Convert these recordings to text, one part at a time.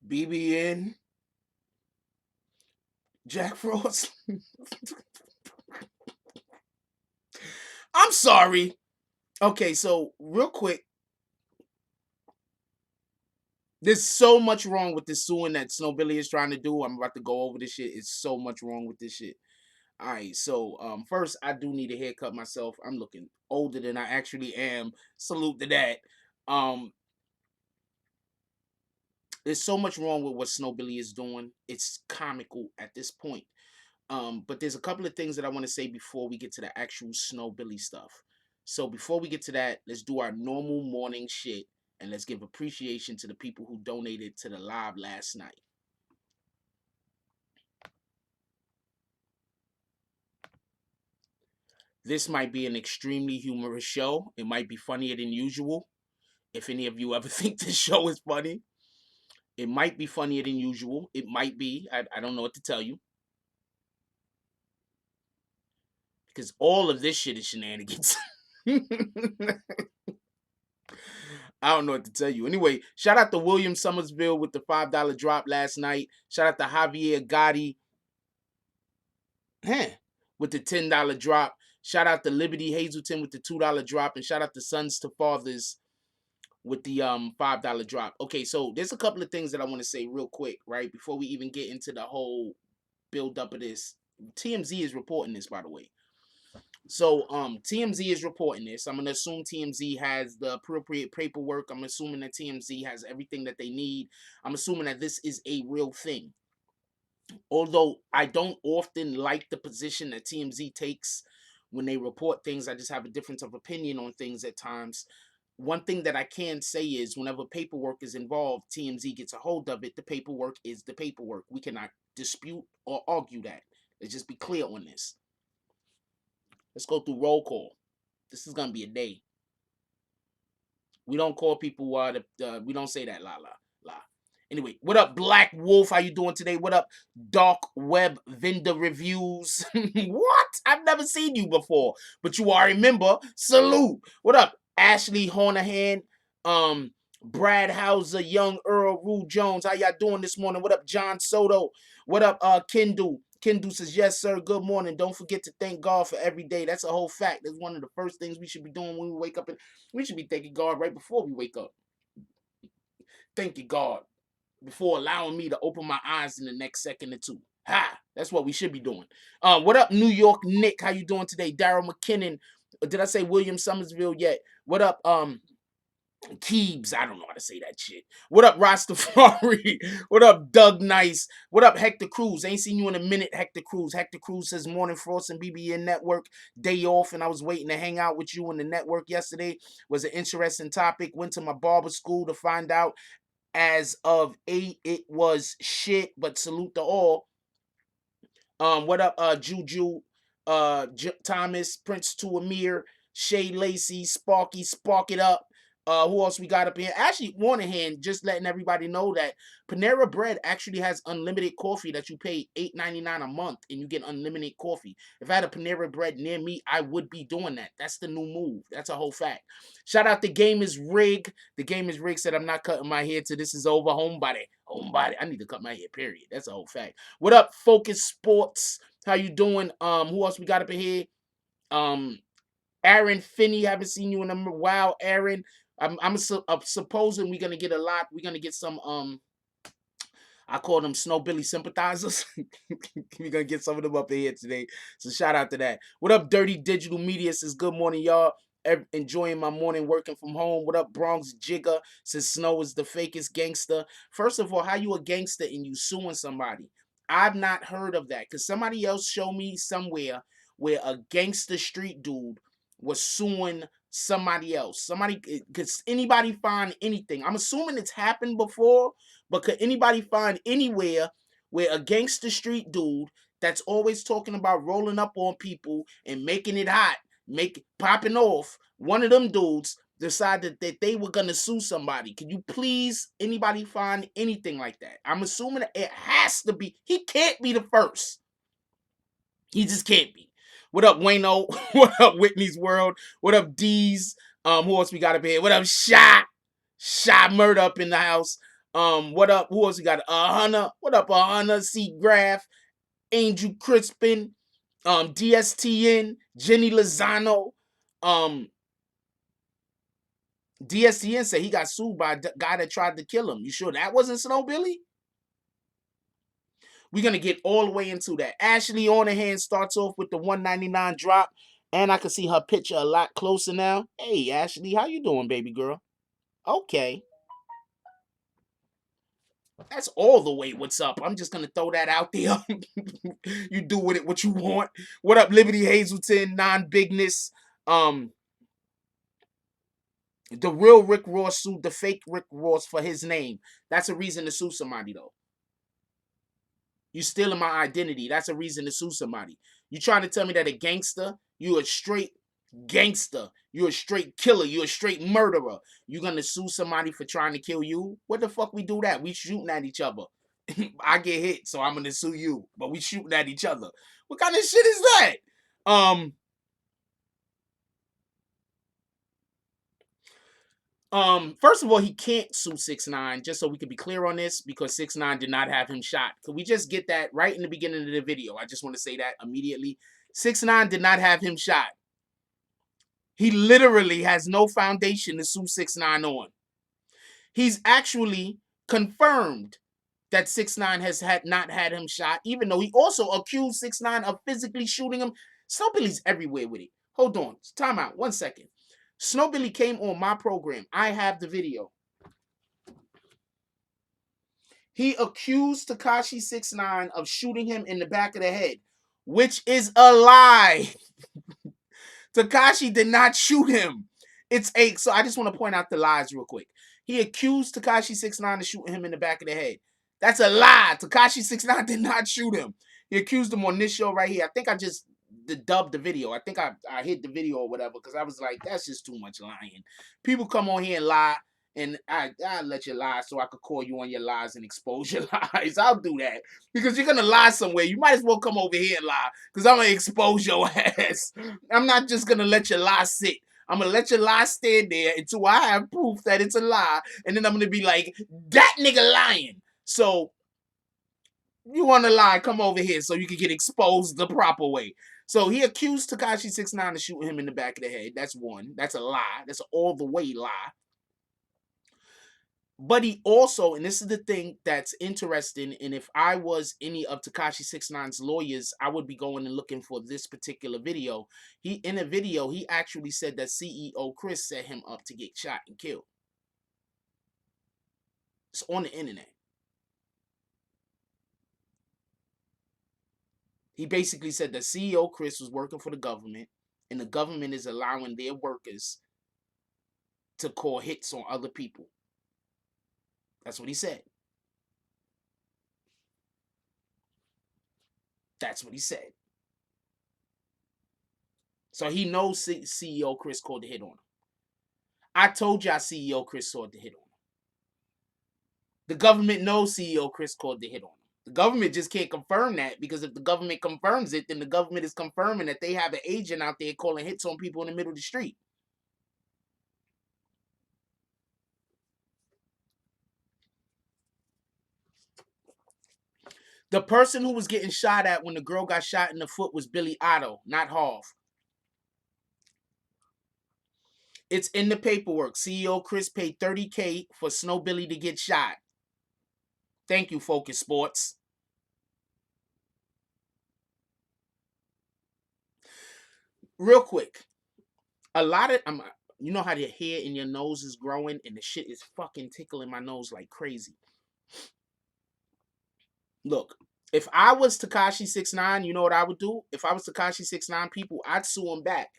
BBN, Jack Frost. I'm sorry. Okay, so real quick, there's so much wrong with this suing that Snowbilly is trying to do. I'm about to go over this shit. It's so much wrong with this shit. All right, so first I do need a haircut myself. I'm looking older than I actually am. Salute to that. Um, there's so much wrong with what Snowbilly is doing. It's comical at this point. But there's a couple of things that I want to say before we get to the actual Snowbilly stuff. So before we get to that, let's do our normal morning shit and let's give appreciation to the people who donated to the live last night. This might be an extremely humorous show. It might be funnier than usual. If any of you ever think this show is funny, it might be funnier than usual. It might be. I don't know what to tell you. Because all of this shit is shenanigans. I don't know what to tell you. Anyway, shout out to William Summersville with the $5 drop last night. Shout out to Javier Gotti with the $10 drop. Shout out to Liberty Hazelton with the $2 drop. And shout out to Sons to Fathers with the $5 drop. Okay, so there's a couple of things that I want to say real quick, right? Before we even get into the whole build up of this. TMZ is reporting this, by the way. So TMZ is reporting this. I'm gonna assume TMZ has the appropriate paperwork. I'm assuming that TMZ has everything that they need. I'm assuming that this is a real thing. Although I don't often like the position that TMZ takes when they report things, I just have a difference of opinion on things at times. One thing that I can say is whenever paperwork is involved, TMZ gets a hold of it. The paperwork is the paperwork. We cannot dispute or argue that. Let's just be clear on this. Let's go through roll call. This is gonna be a day. We don't call people we don't say that la la la. Anyway, what up, Black Wolf? How you doing today? What up, Dark Web Vendor Reviews? What? I've never seen you before, but you are a member. Salute. What up, Ashley Hornahan? Brad Hauser, Young Earl, Rue Jones. How y'all doing this morning? What up, John Soto? What up, Kendall? Kendall says, yes, sir. Good morning. Don't forget to thank God for every day. That's a whole fact. That's one of the first things we should be doing when we wake up. And we should be thanking God right before we wake up. Thank you, God, before allowing me to open my eyes in the next second or two. Ha! That's what we should be doing. What up, New York Nick? How you doing today? Daryl McKinnon. Did I say William Summersville yet? What up, Keebs, I don't know how to say that shit. What up, Rastafari? What up, Doug Nice? What up, Hector Cruz? Ain't seen you in a minute, Hector Cruz. Hector Cruz says Morning Frost and BBN Network. Day off, and I was waiting to hang out with you in the network yesterday. Was an interesting topic. Went to my barber school to find out. As of 8, it was shit, but salute to all. What up, Juju, Thomas, Prince to Amir, Shay Lacey, Sparky, Spark It Up. Who else we got up here? Actually, Monahan, just letting everybody know that Panera Bread actually has unlimited coffee that you pay $8.99 a month and you get unlimited coffee. If I had a Panera Bread near me, I would be doing that. That's the new move. That's a whole fact. Shout out to Game is Rig. The Game is Rig said, I'm not cutting my hair till this is over. Homebody. Homebody. I need to cut my hair, period. That's a whole fact. What up, Focus Sports? How you doing? Who else we got up in here? Aaron Finney, haven't seen you in a while. Aaron, I'm supposing we're gonna get a lot. We're gonna get some I call them Snowbilly sympathizers. We're gonna get some of them up in here today. So shout out to that. What up, Dirty Digital Media? Says good morning, y'all. Enjoying my morning working from home. What up, Bronx Jigger? Says Snow is the fakest gangster. First of all, how you a gangster and you suing somebody? I've not heard of that. Cause somebody else show me somewhere where a gangster street dude was suing somebody else. Somebody, could anybody find anything? I'm assuming it's happened before, but could anybody find anywhere where a gangster street dude that's always talking about rolling up on people and making it hot, popping off, one of them dudes decided that they were gonna sue somebody? Can you please anybody find anything like that? I'm assuming it has to be. He can't be the first. He just can't be. What up, Wayno? What up, Whitney's World? What up, D's? Who else we got up here? What up, Shy? Shy Murder up in the house. What up? Who else we got? Hunter. What up, Hunter? C. Graph, Angel Crispin, DSTN, Jenny Lozano. DSTN said he got sued by a guy that tried to kill him. You sure that wasn't Snow Billy? We're going to get all the way into that. Ashley on the hand starts off with the 199 drop. And I can see her picture a lot closer now. Hey, Ashley, how you doing, baby girl? Okay. That's all the way what's up. I'm just going to throw that out there. You do with it what you want. What up, Liberty Hazelton, non-bigness. The real Rick Ross sued the fake Rick Ross for his name. That's a reason to sue somebody, though. You stealing my identity. That's a reason to sue somebody. You trying to tell me that a gangster, you a straight gangster, you a straight killer, you a straight murderer. You gonna sue somebody for trying to kill you? What the fuck we do that? We shooting at each other. I get hit, so I'm gonna sue you. But we shooting at each other. What kind of shit is that? First of all, he can't sue 6ix9ine, just so we can be clear on this, because 6ix9ine did not have him shot. Could we just get that right in the beginning of the video? I just want to say that immediately. 6ix9ine did not have him shot. He literally has no foundation to sue 6ix9ine on. He's actually confirmed that 6ix9ine has not had him shot, even though he also accused 6ix9ine of physically shooting him. Snow Billy's everywhere with it. Hold on. Time out. 1 second. Snow Billy came on my program. I have the video. He accused Tekashi 6ix9ine of shooting him in the back of the head, which is a lie. Tekashi did not shoot him. So I just want to point out the lies real quick. He accused Tekashi 6ix9ine of shooting him in the back of the head. That's a lie. Tekashi 6ix9ine did not shoot him. He accused him on this show right here. I think I just dubbed the video. I think I hit the video or whatever, because I was like, that's just too much lying. People come on here and lie, and I let you lie so I could call you on your lies and expose your lies. I'll do that, because you're gonna lie somewhere. You might as well come over here and lie, because I'm gonna expose your ass. I'm not just gonna let your lie sit. I'm gonna let your lie stand there until I have proof that it's a lie, and then I'm gonna be like, that nigga lying. So you want to lie, come over here so you can get exposed the proper way. So he accused Tekashi 6ix9ine of shooting him in the back of the head. That's one. That's a lie. That's an all the way lie. But he also, and this is the thing that's interesting, and if I was any of Tekashi 6ix9ine's lawyers, I would be going and looking for this particular video. In a video, he actually said that CEO Chris set him up to get shot and killed. It's on the internet. He basically said that CEO Chris was working for the government, and the government is allowing their workers to call hits on other people. That's what he said. That's what he said. So he knows CEO Chris called the hit on him. I told y'all CEO Chris called the hit on him. The government knows CEO Chris called the hit on him. The government just can't confirm that, because if the government confirms it, then the government is confirming that they have an agent out there calling hits on people in the middle of the street. The person who was getting shot at when the girl got shot in the foot was Billy Otto, not Hoff. It's in the paperwork. CEO Chris paid $30K for Snow Billy to get shot. Thank you, Focus Sports. Real quick, a lot of you know how your hair in your nose is growing and the shit is fucking tickling my nose like crazy. Look, if I was Tekashi 6ix9ine, you know what I would do? If I was Tekashi 6ix9ine people, I'd sue him back.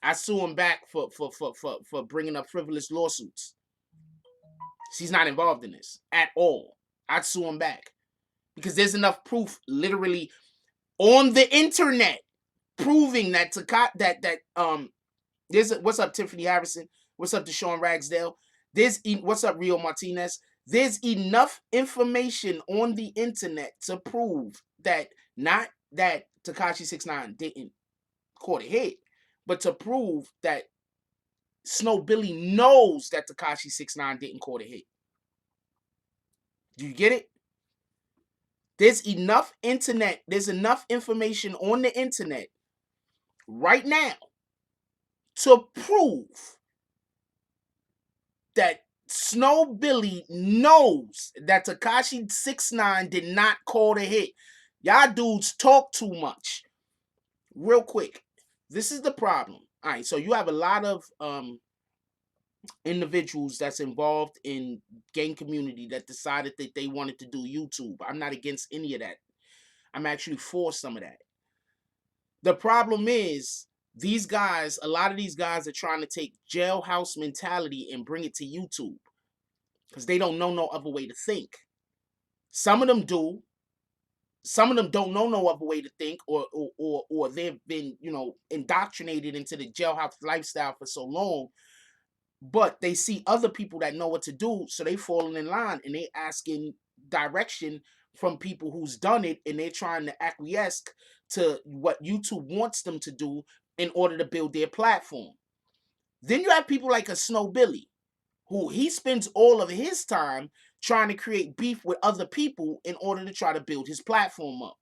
I sue him back for bringing up frivolous lawsuits. She's not involved in this at all. I'd sue him back, because there's enough proof, literally, on the internet, proving that there's what's up, Tiffany Harrison? What's up, Deshaun Ragsdale? What's up, Rio Martinez? There's enough information on the internet to prove that, not that Tekashi 6ix9ine didn't caught a hit, but to prove that Snow Billy knows that Tekashi 6ix9ine didn't call the hit. Do you get it? There's enough information on the internet right now to prove that Snow Billy knows that Tekashi 6ix9ine did not call the hit. Y'all dudes talk too much. Real quick, this is the problem. All right, so you have a lot of individuals that's involved in gang community that decided that they wanted to do YouTube. I'm not against any of that. I'm actually for some of that. The problem is these guys, a lot of these guys are trying to take jailhouse mentality and bring it to YouTube because they don't know no other way to think. Some of them do. Some of them don't know no other way to think, or they've been, indoctrinated into the jailhouse lifestyle for so long. But they see other people that know what to do, so they falling in line and they asking direction from people who's done it, and they're trying to acquiesce to what YouTube wants them to do in order to build their platform. Then you have people like a Snow Billy, who he spends all of his time trying to create beef with other people in order to try to build his platform up.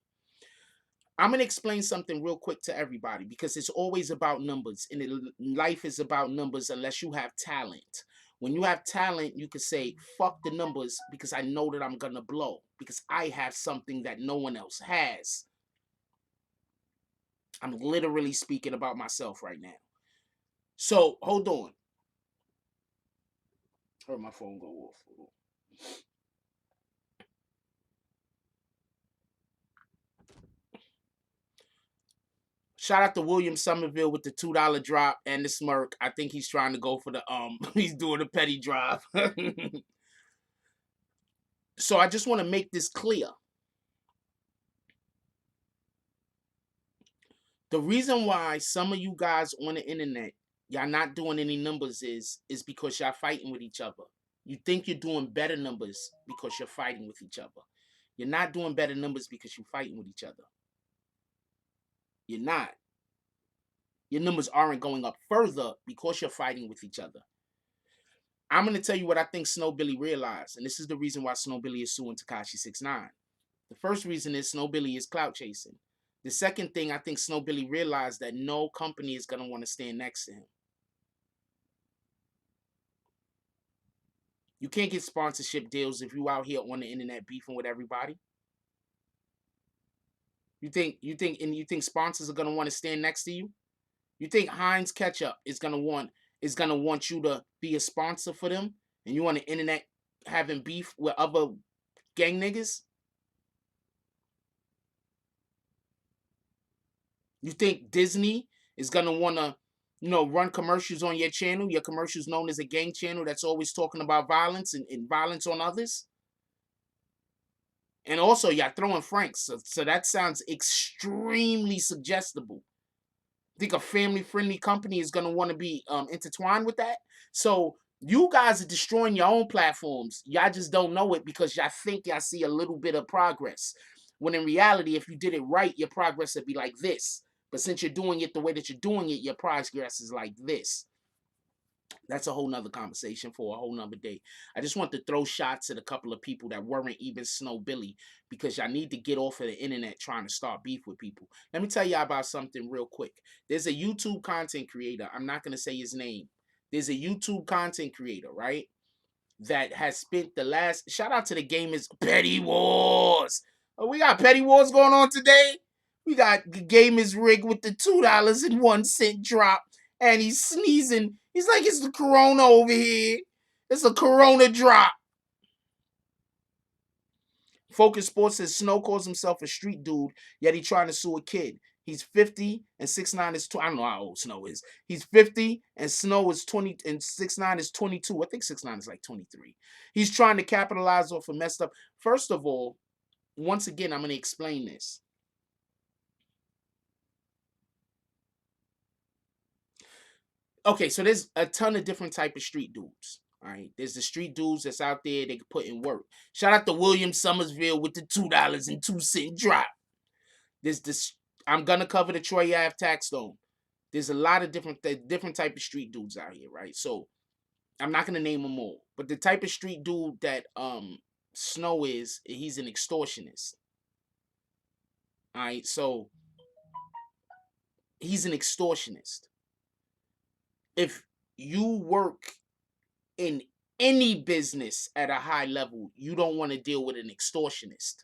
I'm going to explain something real quick to everybody because it's always about numbers, and life is about numbers unless you have talent. When you have talent, you can say, fuck the numbers because I know that I'm going to blow because I have something that no one else has. I'm literally speaking about myself right now. So, hold on. Heard my phone go off. Shout out to William Somerville with the $2 drop and the smirk. I think he's trying to go for the he's doing a petty drive. So I just want to make this clear. The reason why some of you guys on the internet, y'all not doing any numbers is because y'all fighting with each other. You think you're doing better numbers because you're fighting with each other. You're not doing better numbers because you're fighting with each other. You're not. Your numbers aren't going up further because you're fighting with each other. I'm going to tell you what I think Snow Billy realized, and this is the reason why Snow Billy is suing Tekashi 6ix9ine. The first reason is Snow Billy is clout chasing. The second thing, I think Snow Billy realized that no company is going to want to stand next to him. You can't get sponsorship deals if you out here on the internet beefing with everybody. You think sponsors are going to want to stand next to you? You think Heinz Ketchup is going to want you to be a sponsor for them, and you on the internet having beef with other gang niggas? You think Disney is gonna wanna, run commercials on your channel? Your commercial's known as a gang channel that's always talking about violence and violence on others. And also, y'all throwing Franks, so that sounds extremely suggestible. Think a family-friendly company is gonna want to be intertwined with that? So you guys are destroying your own platforms. Y'all just don't know it because y'all think y'all see a little bit of progress. When in reality, if you did it right, your progress would be like this. But since you're doing it the way that you're doing it, your progress is like this. That's a whole nother conversation for a whole nother day. I just want to throw shots at a couple of people that weren't even Snow Billy because y'all need to get off of the internet trying to start beef with people. Let me tell y'all about something real quick. There's a YouTube content creator. I'm not going to say his name. There's a YouTube content creator, right? That has spent the last, shout out to the gamers, Petty Wars. Oh, we got Petty Wars going on today. We got Gamers Rig with the $2.01 drop, and he's sneezing. He's like, it's the Corona over here. It's a Corona drop. Focus Sports says Snow calls himself a street dude, yet he trying to sue a kid. He's 50 and 6ix9ine is 20. I don't know how old Snow is. He's 50 and Snow is 20 and 6ix9ine is 22. I think 6ix9ine is like 23. He's trying to capitalize off of messed up. First of all, once again, I'm going to explain this. Okay, so there's a ton of different type of street dudes. All right, there's the street dudes that's out there they can put in work. Shout out to William Somersville with the $2.02 drop. There's this. I'm gonna cover the Troy Ave tax stone. There's a lot of different type of street dudes out here, right? So I'm not gonna name them all, but the type of street dude that Snow is, he's an extortionist. All right, so he's an extortionist. If you work in any business at a high level, you don't want to deal with an extortionist.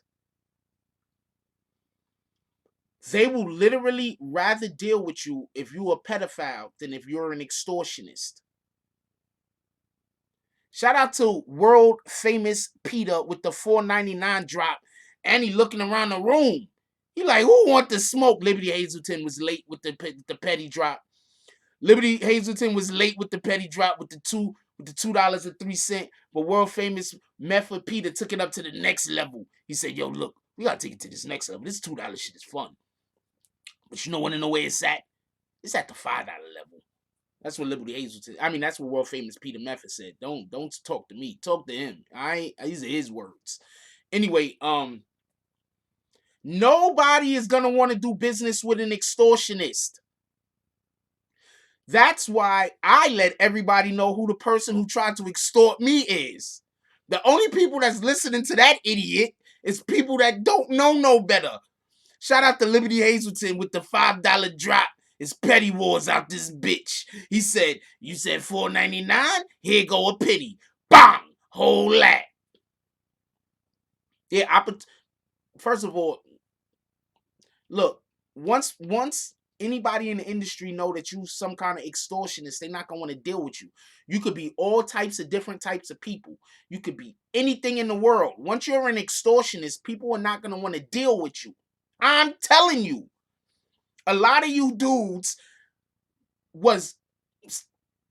They will literally rather deal with you if you're a pedophile than if you're an extortionist. Shout out to world famous Peter with the $4.99 drop, and he looking around the room. He like, who want the smoke? Liberty Hazelton was late with the petty drop. Liberty Hazelton was late with the petty drop with the $2.03. But world famous Method Peter took it up to the next level. He said, "Yo, look, we gotta take it to this next level. This $2 shit is fun, but you don't want to know where it's at? It's at the $5 level." That's what Liberty Hazelton. I mean, that's what world famous Peter Method said. Don't talk to me. Talk to him. These are his words. Anyway, nobody is gonna want to do business with an extortionist. That's why I let everybody know who the person who tried to extort me is. The only people that's listening to that idiot is people that don't know no better. Shout out to Liberty Hazelton with the $5 drop. It's Petty Wars out this bitch. He said, you said $4.99? Here go a penny. Bang! Whole lot. Yeah, first of all, look, once anybody in the industry know that you some kind of extortionist, they're not gonna want to deal with you. You could be all types of different types of people. You could be anything in the world. Once you're an extortionist, people are not gonna want to deal with you. I'm telling you, a lot of you dudes was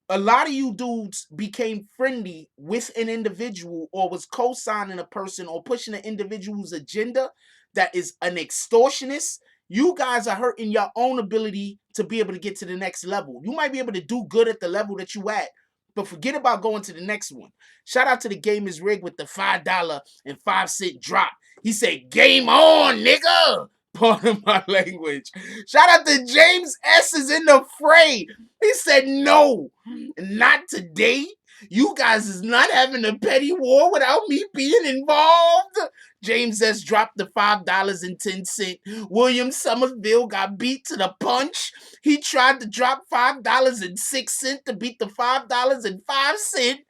a lot of you dudes became friendly with an individual or was co-signing a person or pushing an individual's agenda that is an extortionist. You guys are hurting your own ability to be able to get to the next level. You might be able to do good at the level that you at, but forget about going to the next one. Shout out to the Game is Rigged with the $5.05 drop. He said, "Game on, nigga." Pardon my language. Shout out to James S. is in the fray. He said, "No, not today. You guys is not having a petty war without me being involved." James S. dropped the $5.10. William Somerville got beat to the punch. He tried to drop $5.06 to beat the $5.05,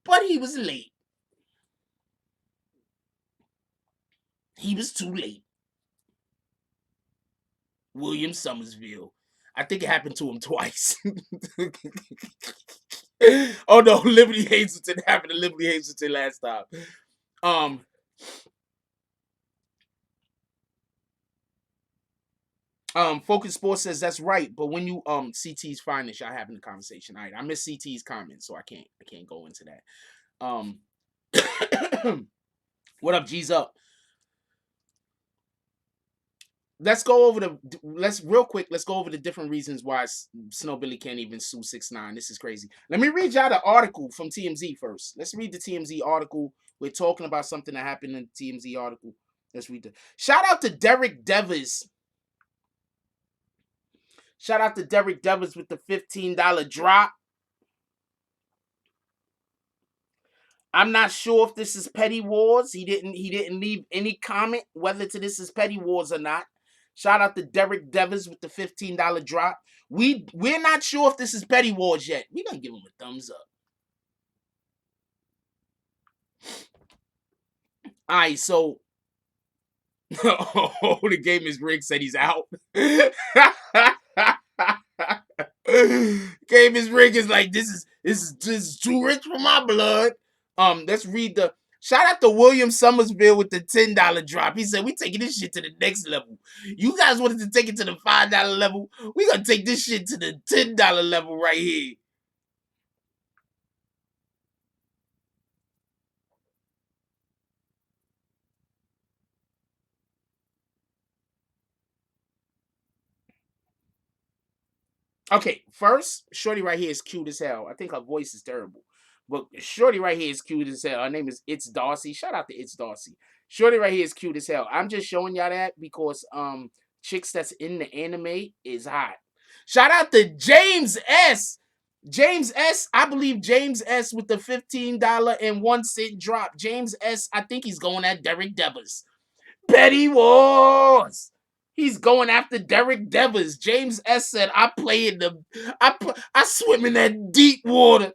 but he was late. He was too late. William Somerville. I think it happened to him twice. Oh no, Liberty Hazelton happened to Liberty Hazelton last time. Focus Sports says that's right, but when you CT's finest, y'all having the conversation. All right, I missed CT's comment, so I can't go into that. What up, G's up? Let's go over real quick. Let's go over the different reasons why Snow Billy can't even sue 6ix9ine. This is crazy. Let me read y'all the article from TMZ first. Let's read the TMZ article. We're talking about something that happened in the TMZ article. Let's read the. Shout out to Derek Devers. Shout out to Derek Devers with the $15 drop. I'm not sure if this is Petty Wars. He didn't leave any comment whether to this is Petty Wars or not. Shout out to Derek Devers with the $15 drop. We're not sure if this is Petty Wars yet. We're gonna give him a thumbs up. Alright, so the Game is Rigged said he's out. Game is Rigged is like this is too rich for my blood. Let's read the. Shout out to William Somerville with the $10 drop. He said, "We taking this shit to the next level. You guys wanted to take it to the $5 level. We gonna take this shit to the $10 level right here." Okay, first, Shorty right here is cute as hell. I think her voice is terrible. But Shorty right here is cute as hell. Her name is It's Darcy. Shout out to It's Darcy. Shorty right here is cute as hell. I'm just showing y'all that because chicks that's in the anime is hot. Shout out to James S. James S. I believe James S. with the $15.01 drop. James S. I think he's going at Derek Devers. Petty Wars. He's going after Derek Devers. James S. said, "I play in the, I swim in that deep water."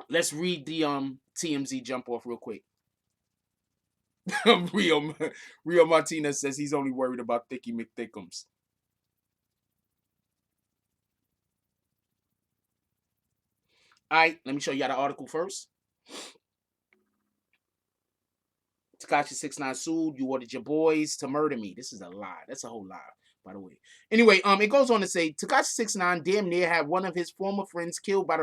Let's read the TMZ jump off real quick. Rio Martinez says he's only worried about Thicky McThickums. All right, let me show you the article first. Tekashi 6ix9ine sued. You ordered your boys to murder me. This is a lie. That's a whole lie, by the way. Anyway, it goes on to say Tekashi 6ix9ine damn near had one of his former friends killed when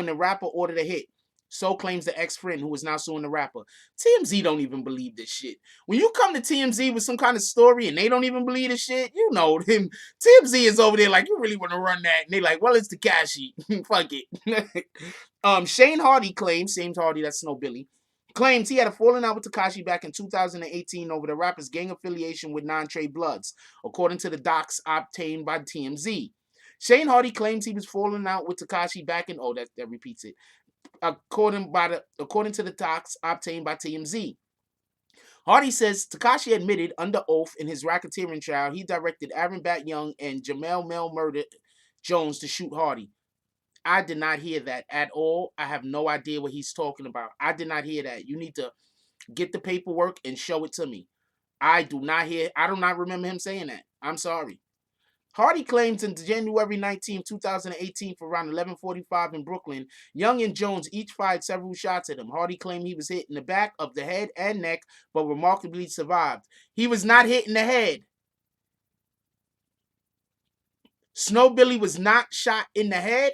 the rapper ordered a hit. So claims the ex-friend who is now suing the rapper. TMZ don't even believe this shit. When you come to TMZ with some kind of story and they don't even believe this shit, you know them. TMZ is over there like, you really want to run that? And they like, well, it's Tekashi. Fuck it. Shane Hardy claims, James Hardy, that's Snow Billy, claims he had a falling out with Tekashi back in 2018 over the rapper's gang affiliation with Non-Trey Bloods, according to the docs obtained by TMZ. Shane Hardy claims he was falling out with Tekashi back in that repeats it. According to the docs obtained by TMZ. Hardy says Tekashi admitted under oath in his racketeering trial he directed Aaron Bat Young and Jamel Mel Murder Jones to shoot Hardy. I did not hear that at all. I have no idea what he's talking about. I did not hear that. You need to get the paperwork and show it to me. I do not remember him saying that. I'm sorry. Hardy claims in January 19, 2018, for around 11:45 in Brooklyn, Young and Jones each fired several shots at him. Hardy claimed he was hit in the back of the head and neck, but remarkably survived. He was not hit in the head. Snow Billy was not shot in the head.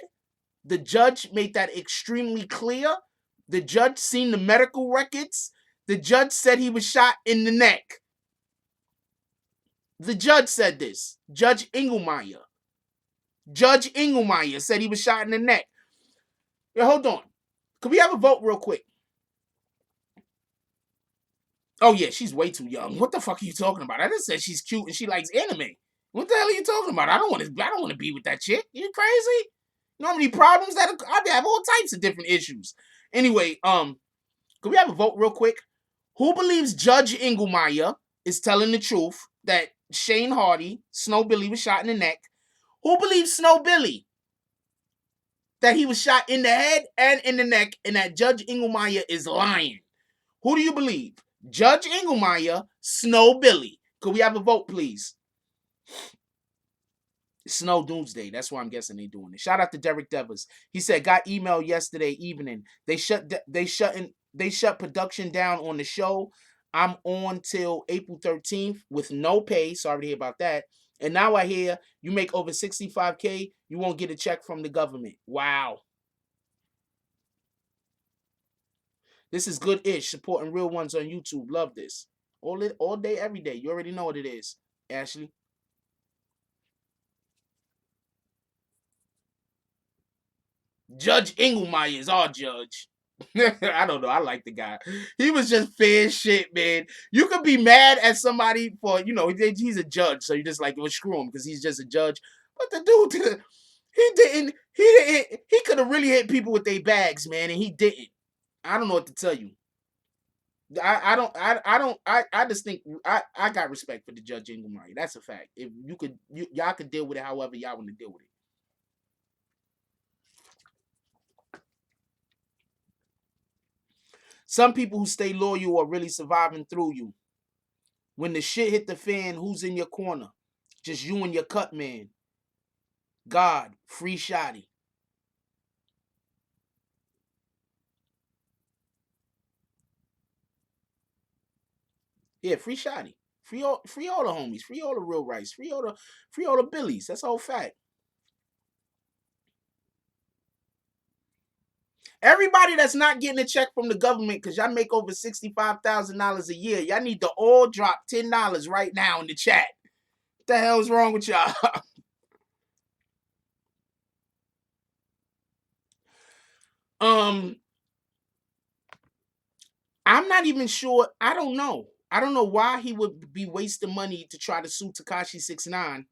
The judge made that extremely clear. The judge seen the medical records. The judge said he was shot in the neck. The judge said this. Judge Engelmeyer. Judge Engelmeyer said he was shot in the neck. Yeah, hold on. Could we have a vote real quick? Oh yeah, she's way too young. What the fuck are you talking about? I just said she's cute and she likes anime. What the hell are you talking about? I don't want to be with that chick. You crazy? You know how many problems that I have all types of different issues. Anyway, could we have a vote real quick? Who believes Judge Engelmeyer is telling the truth that Shane Hardy, Snow Billy, was shot in the neck? Who believes Snow Billy that he was shot in the head and in the neck and that Judge Engelmeyer is lying? Who do you believe? Judge Engelmeyer, Snow Billy. Could we have a vote, please? Snow Doomsday. That's why I'm guessing they doing it. Shout out to Derek Devers. He said, got email yesterday evening. They shut production down on the show. I'm on till April 13th with no pay. Sorry to hear about that. And now I hear you make over 65K, you won't get a check from the government. Wow. This is good-ish. Supporting real ones on YouTube. Love this. All day, every day. You already know what it is, Ashley. Judge Engelmeyer is our judge. I don't know. I like the guy. He was just fair shit, man. You could be mad at somebody for, he's a judge, so you just like, well, screw him because he's just a judge. But the dude, he could have really hit people with their bags, man, and he didn't. I don't know what to tell you. I just think I got respect for the Judge Engelmeyer. That's a fact. If y'all could deal with it however y'all want to deal with it. Some people who stay loyal are really surviving through you. When the shit hit the fan, who's in your corner? Just you and your cut man. God, free Shotty. Yeah, free Shotty. Free all the homies. Free all the real rights. Free all the Billies. That's all fact. Everybody that's not getting a check from the government because y'all make over $65,000 a year, y'all need to all drop $10 right now in the chat. What the hell is wrong with y'all? I'm not even sure. I don't know. I don't know why he would be wasting money to try to sue Tekashi 6ix9ine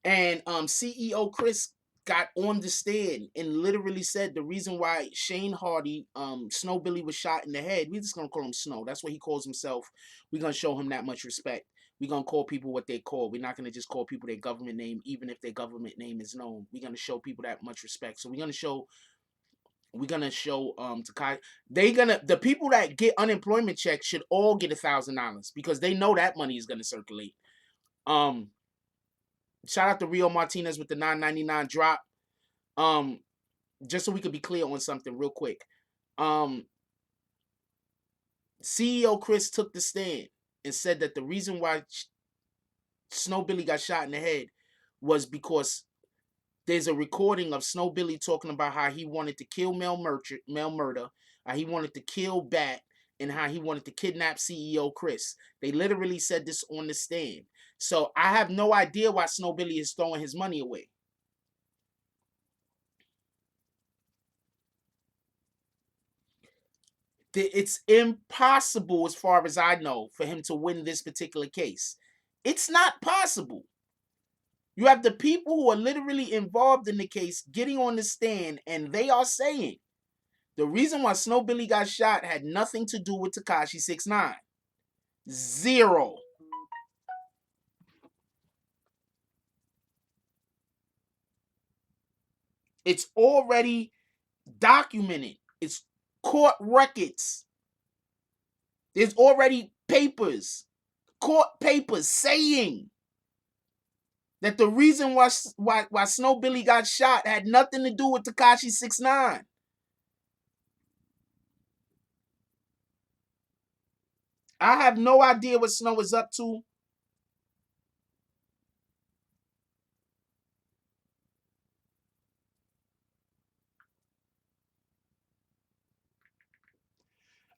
And CEO Chris got on the stand and literally said the reason why Shane Hardy, Snow Billy was shot in the head. We're just gonna call him Snow. That's what he calls himself. We're gonna show him that much respect. We're gonna call people what they call. We're not gonna just call people their government name, even if their government name is known. We're gonna show people that much respect. So we're gonna show Tekashi. The people that get unemployment checks should all get $1,000 because they know that money is gonna circulate. Um, Shout out to Rio Martinez with the $9.99 drop. Um, just so we could be clear on something real quick. CEO Chris took the stand and said that the reason why Snow Billy got shot in the head was because there's a recording of Snow Billy talking about how he wanted to kill Mel Murder, how he wanted to kill Bat, and how he wanted to kidnap CEO Chris. They literally said this on the stand. So I have no idea why Snow Billy is throwing his money away. It's impossible, as far as I know, for him to win this particular case. It's not possible. You have the people who are literally involved in the case getting on the stand, and they are saying the reason why Snow Billy got shot had nothing to do with Tekashi 6ix9ine. Zero. It's already documented. It's court records. There's already court papers saying that the reason why Snow Billy got shot had nothing to do with Tekashi 6ix9ine. I have no idea what Snow is up to.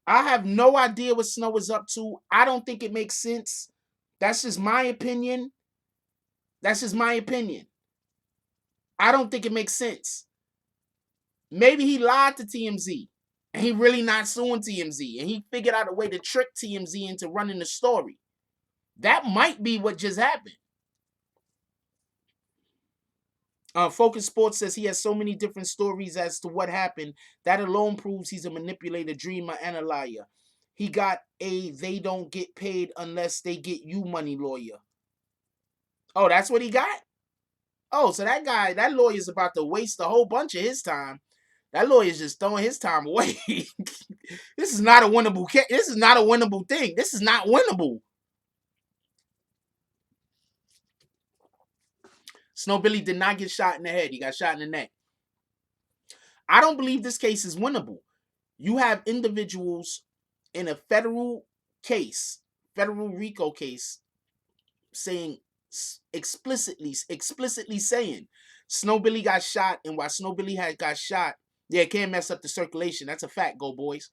I have no idea what Snow is up to. I don't think it makes sense. That's just my opinion. That's just my opinion. I don't think it makes sense. Maybe he lied to TMZ and he really not suing TMZ and he figured out a way to trick TMZ into running the story. That might be what just happened. Focus Sports says he has so many different stories as to what happened. That alone proves he's a manipulator, dreamer, and a liar. He got a they don't get paid unless they get you money lawyer. Oh, that's what he got? Oh, so that lawyer's about to waste a whole bunch of his time. That lawyer's just throwing his time away. This is not a winnable case. This is not a winnable thing. This is not winnable. Snow Billy did not get shot in the head. He got shot in the neck. I don't believe this case is winnable. You have individuals in a federal case, federal RICO case, saying explicitly saying Snow Billy got shot, and while Snow Billy had got shot, yeah, it can't mess up the circulation. That's a fact, go boys.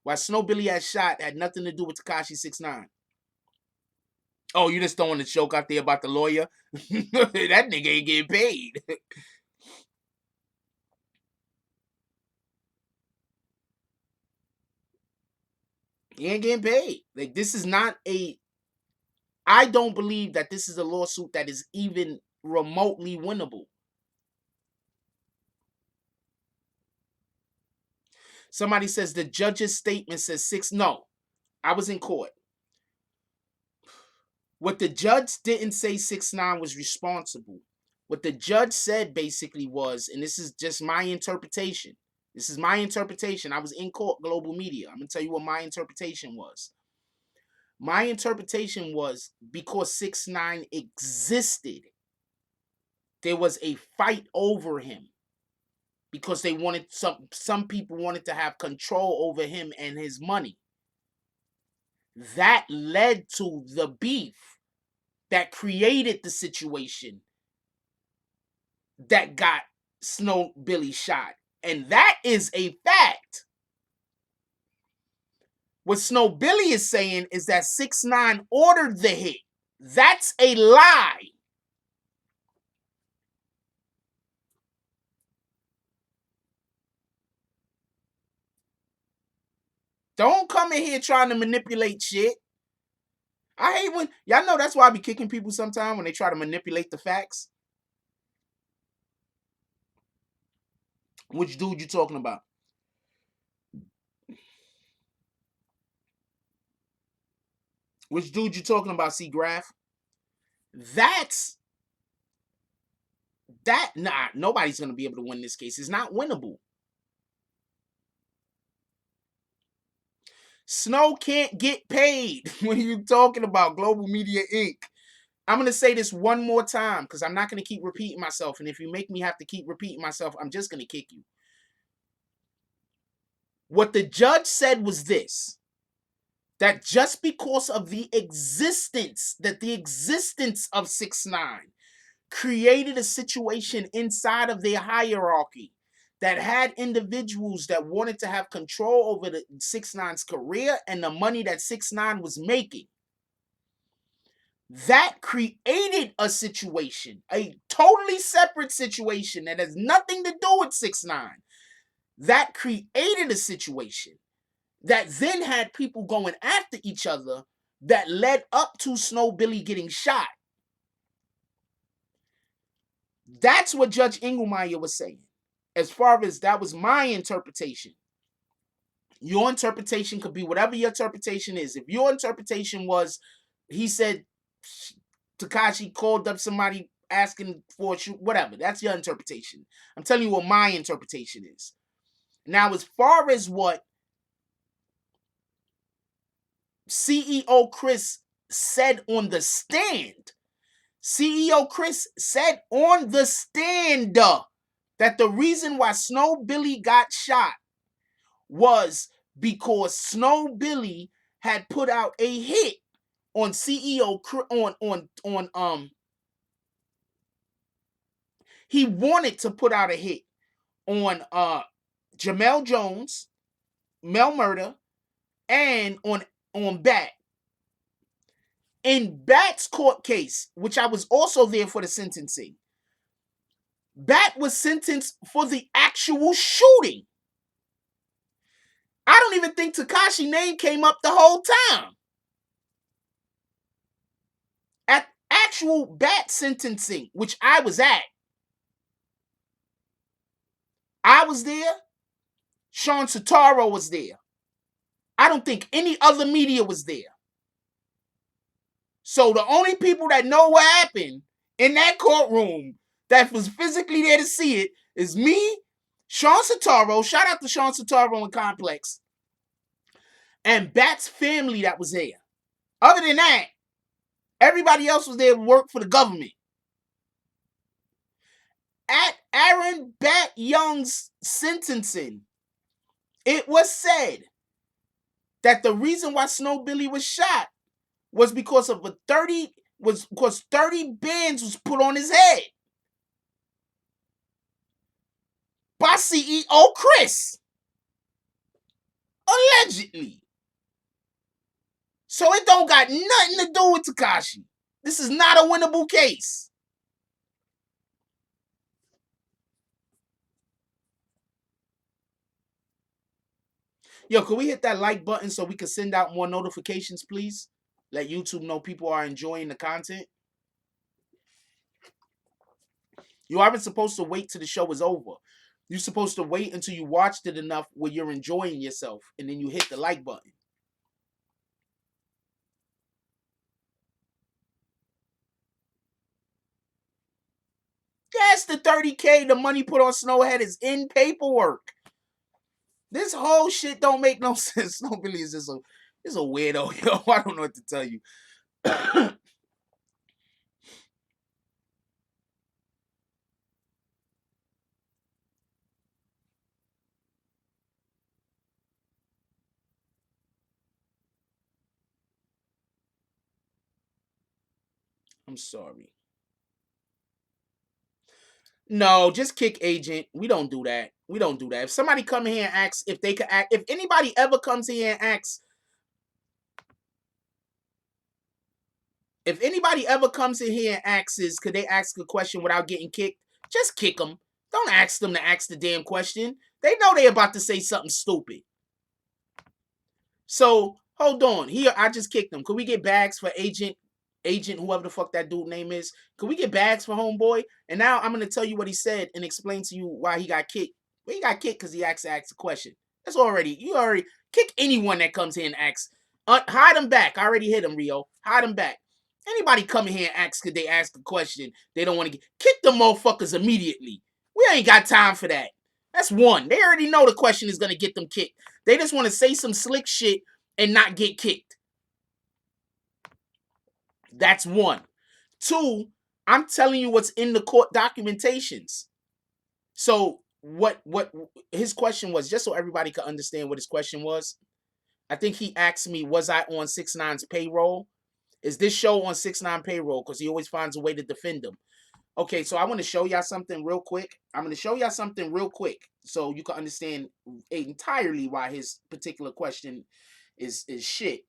While Snow Billy had shot, had nothing to do with Tekashi 6ix9ine. Oh, you just throwing the joke out there about the lawyer? That nigga ain't getting paid. He ain't getting paid. Like, this is not a. I don't believe that this is a lawsuit that is even remotely winnable. Somebody says the judge's statement says six. No, I was in court. What the judge didn't say 6ix9ine was responsible. What the judge said basically was, and this is just my interpretation. This is my interpretation. I was in court, global media. I'm gonna tell you what my interpretation was. My interpretation was because 6ix9ine existed, there was a fight over him because they wanted some people wanted to have control over him and his money. That led to the beef that created the situation that got Snow Billy shot. And that is a fact. What Snow Billy is saying is that 6ix9ine ordered the hit. That's a lie. Don't come in here trying to manipulate shit. I hate when y'all know that's why I be kicking people sometimes when they try to manipulate the facts. Which dude you talking about? Which dude you talking about, C Graph? That's nah, nobody's gonna be able to win this case. It's not winnable. Snow can't get paid. What are you talking about? Global Media Inc. I'm gonna say this one more time because I'm not gonna keep repeating myself. And if you make me have to keep repeating myself, I'm just gonna kick you. What the judge said was this: that just because of the existence of 6ix9ine created a situation inside of their hierarchy that had individuals that wanted to have control over the 6ix9ine's career and the money that 6ix9ine was making. That created a situation, a totally separate situation that has nothing to do with 6ix9ine. That created a situation that then had people going after each other that led up to Snow Billy getting shot. That's what Judge Engelmeyer was saying. As far as that was my interpretation. Your interpretation could be whatever your interpretation is. If your interpretation was, he said Tekashi called up somebody asking for a shoot, whatever, that's your interpretation. I'm telling you what my interpretation is. Now, as far as what CEO Chris said on the stand, CEO Chris said on the stand that the reason why Snow Billy got shot was because Snow Billy had put out a hit on CEO he wanted to put out a hit on Jamel Jones, Mel Murder, and on Bat. In Bat's court case, which I was also there for the sentencing, Bat was sentenced for the actual shooting. I don't even think Tekashi's name came up the whole time. At actual Bat sentencing, which I was at, I was there. Sean Sataro was there. I don't think any other media was there. So the only people that know what happened in that courtroom that was physically there to see it is me, Sean Sataro, shout out to Sean Sataro and Complex, and Bat's family that was there. Other than that, everybody else was there to work for the government. At Aaron Bat Young's sentencing, it was said that the reason why Snow Billy was shot was because of because 30 bands was put on his head by CEO Chris. Allegedly. So it don't got nothing to do with Tekashi. This is not a winnable case. Yo, can we hit that like button so we can send out more notifications, please? Let YouTube know people are enjoying the content. You aren't supposed to wait till the show is over. You're supposed to wait until you watched it enough where you're enjoying yourself, and then you hit the like button. Yes, the 30K, the money put on Snowhead is in paperwork. This whole shit don't make no sense. Snow Billy is just a weirdo, yo. I don't know what to tell you. I'm sorry. No, just kick agent. We don't do that. We don't do that. If somebody come here and asks if they could act, if anybody ever comes here and asks, if anybody ever comes in here and asks, could they ask a question without getting kicked? Just kick them. Don't ask them to ask the damn question. They know they about to say something stupid. So hold on. Here, I just kicked them. Could we get bags for agent, whoever the fuck that dude name is? Could we get bags for homeboy? And now I'm gonna tell you what he said and explain to you why he got kicked. Well, he got kicked because he asked a question. That's already, you already kick anyone that comes here and asks. Hide them back. I already hit him, Rio. Hide them back. Anybody coming here and ask, could they ask a question they don't want to get, kick the motherfuckers immediately. We ain't got time for that. That's one. They already know the question is going to get them kicked. They just want to say some slick shit and not get kicked. That's one. Two, I'm telling you what's in the court documentations. So what his question was, just so everybody could understand what his question was, I think he asked me, was I on 6ix9ine's payroll? Is this show on 6ix9ine payroll? Because he always finds a way to defend him. Okay, so I want to show y'all something real quick. I'm going to show y'all something real quick so you can understand entirely why his particular question is shit.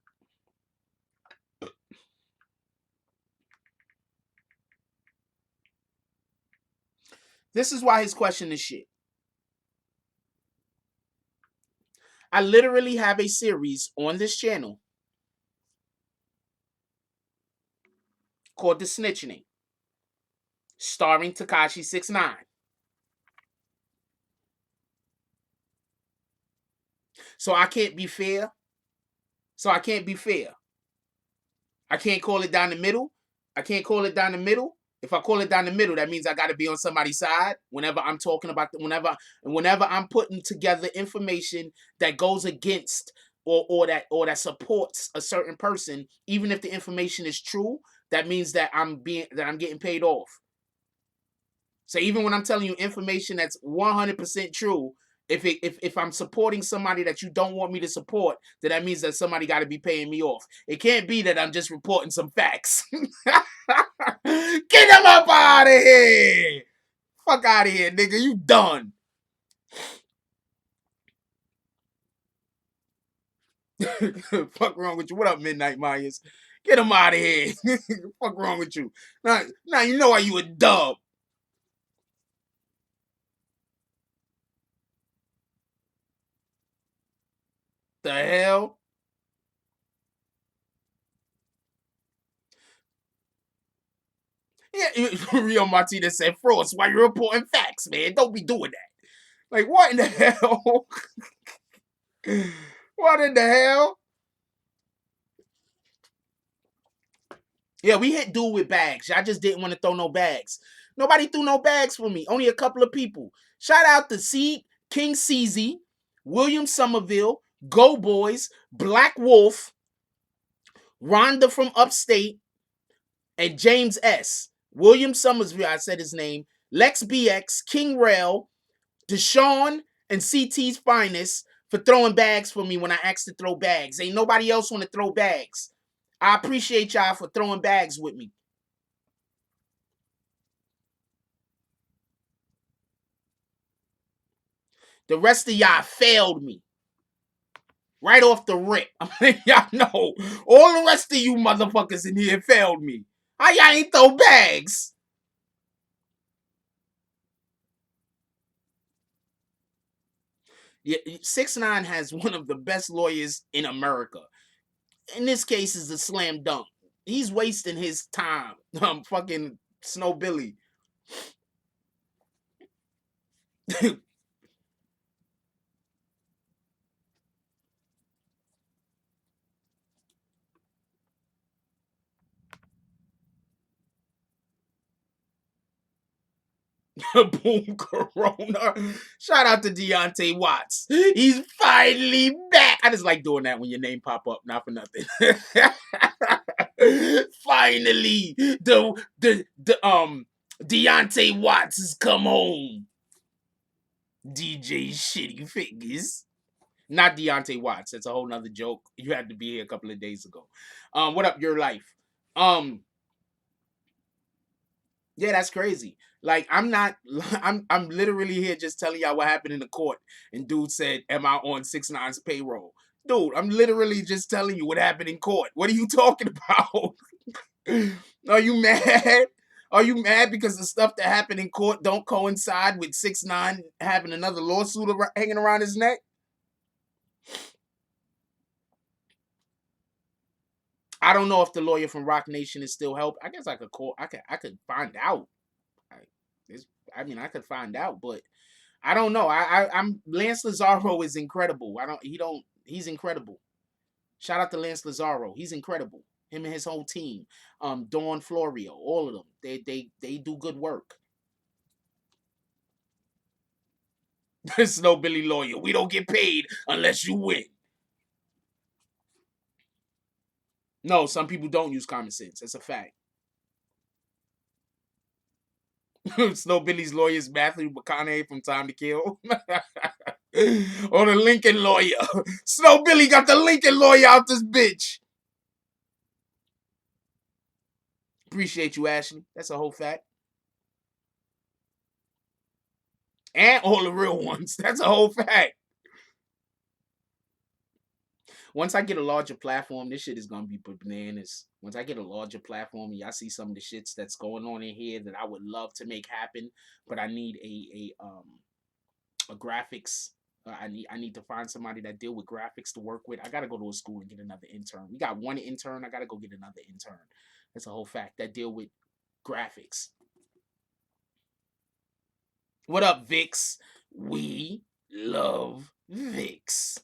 This is why his question is shit. I literally have a series on this channel called The Snitching, starring Tekashi 6ix9ine. So I can't be fair. I can't call it down the middle. If I call it down the middle, that means I got to be on somebody's side whenever I'm talking about whenever I'm putting together information that goes against or that supports a certain person, even if the information is true, that means that I'm getting paid off. So even when I'm telling you information that's 100% true, if I'm supporting somebody that you don't want me to support, then that means that somebody got to be paying me off. It can't be that I'm just reporting some facts. Get them up out of here. Fuck out of here, nigga. You done. Fuck wrong with you? What up, Midnight Myers? Get him out of here. Fuck wrong with you? Now you know why you a dub. The hell? Yeah, Rio Martinez said, Frost, why you reporting facts, man? Don't be doing that. Like, what in the hell? What in the hell? Yeah, we hit dude with bags. I just didn't want to throw no bags. Nobody threw no bags for me. Only a couple of people. Shout out to King CZ, William Somerville, Go Boys, Black Wolf, Rhonda from Upstate, and James S. William Somersville, I said his name. Lex BX, King Rail, Deshaun, and CT's Finest for throwing bags for me when I asked to throw bags. Ain't nobody else want to throw bags. I appreciate y'all for throwing bags with me. The rest of y'all failed me. Right off the rip. I mean, y'all know. All the rest of you motherfuckers in here failed me. How y'all ain't throw bags? Yeah, 6ix9ine has one of the best lawyers in America. In this case, is a slam dunk. He's wasting his time. Fucking Snow Billy. Boom Corona. Shout out to Deontay Watts. He's finally back. I just like doing that when your name pop up, not for nothing. Finally, the Deontay Watts has come home. DJ Shitty Fingers. Not Deontay Watts. That's a whole nother joke. You had to be here a couple of days ago. What up, your life? Yeah, that's crazy. Like, I'm not I'm literally here just telling y'all what happened in the court. And dude said, am I on 6ix9ine's payroll? Dude, I'm literally just telling you what happened in court. What are you talking about? Are you mad? Are you mad because the stuff that happened in court don't coincide with 6ix9ine having another lawsuit hanging around his neck? I don't know if the lawyer from Rock Nation is still helping. I guess I could call. I could find out. I, I mean, I could find out, but I don't know. I'm Lance Lazaro is incredible. He's incredible. Shout out to Lance Lazaro. He's incredible. Him and his whole team. Dawn Florio, all of them. They do good work. There's no Billy Lawyer. We don't get paid unless you win. No, some people don't use common sense. That's a fact. Snow Billy's lawyer is Matthew McConaughey from Time to Kill. Or the Lincoln lawyer. Snow Billy got the Lincoln lawyer out this bitch. Appreciate you, Ashley. That's a whole fact. And all the real ones. That's a whole fact. Once I get a larger platform, this shit is gonna be bananas. Once I get a larger platform, and y'all see some of the shits that's going on in here that I would love to make happen, but I need a graphics. I need to find somebody that deal with graphics to work with. I gotta go to a school and get another intern. We got one intern. I gotta go get another intern. That's a whole fact. That deal with graphics. What up, Vix? We love Vix.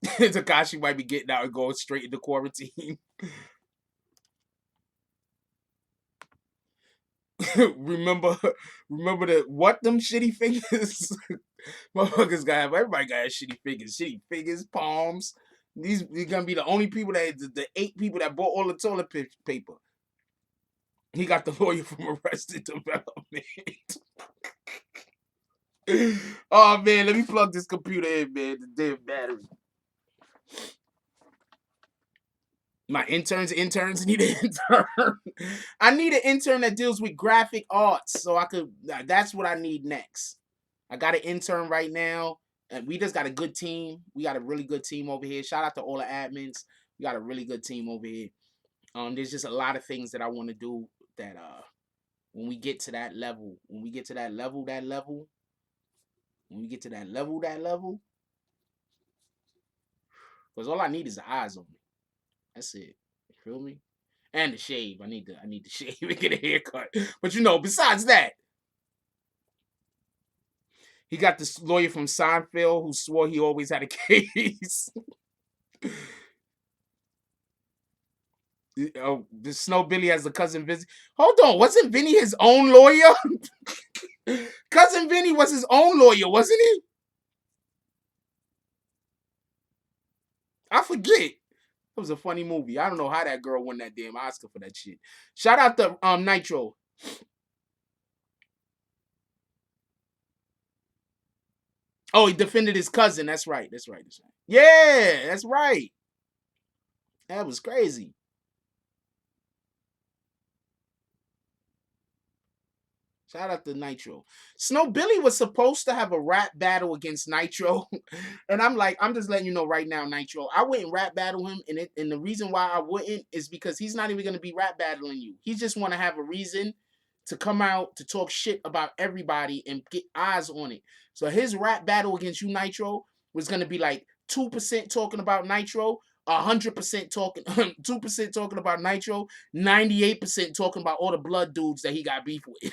Tekashi might be getting out and going straight into quarantine. remember the what them shitty fingers? Motherfuckers everybody got shitty fingers, palms. These gonna be the only people the 8 people that bought all the toilet paper. He got the lawyer from Arrested Development. Oh man, let me plug this computer in, man. The damn battery. My interns need an intern. I need an intern that deals with graphic arts, so I could. That's what I need next. I got an intern right now, and we just got a good team. We got a really good team over here. Shout out to all the admins. We got a really good team over here. There's just a lot of things that I want to do that when we get to that level, when we get to that level, because all I need is the eyes on me. That's it. You feel me? And the shave. I need the shave and get a haircut. But besides that, he got this lawyer from Seinfeld who swore he always had a case. Oh, the Snow Billy has a cousin Vinny. Hold on, wasn't Vinny his own lawyer? Cousin Vinny was his own lawyer, wasn't he? I forget. It was a funny movie. I don't know how that girl won that damn Oscar for that shit. Shout out to Nitro. Oh, he defended his cousin. That's right. Yeah, that's right. That was crazy. Shout out to Nitro. Snow Billy was supposed to have a rap battle against Nitro. And I'm just letting you know right now, Nitro. I wouldn't rap battle him. And the reason why I wouldn't is because he's not even going to be rap battling you. He just want to have a reason to come out to talk shit about everybody and get eyes on it. So his rap battle against you, Nitro, was going to be like 2% talking about Nitro, 100% talking, 2% talking about Nitro, 98% talking about all the blood dudes that he got beef with.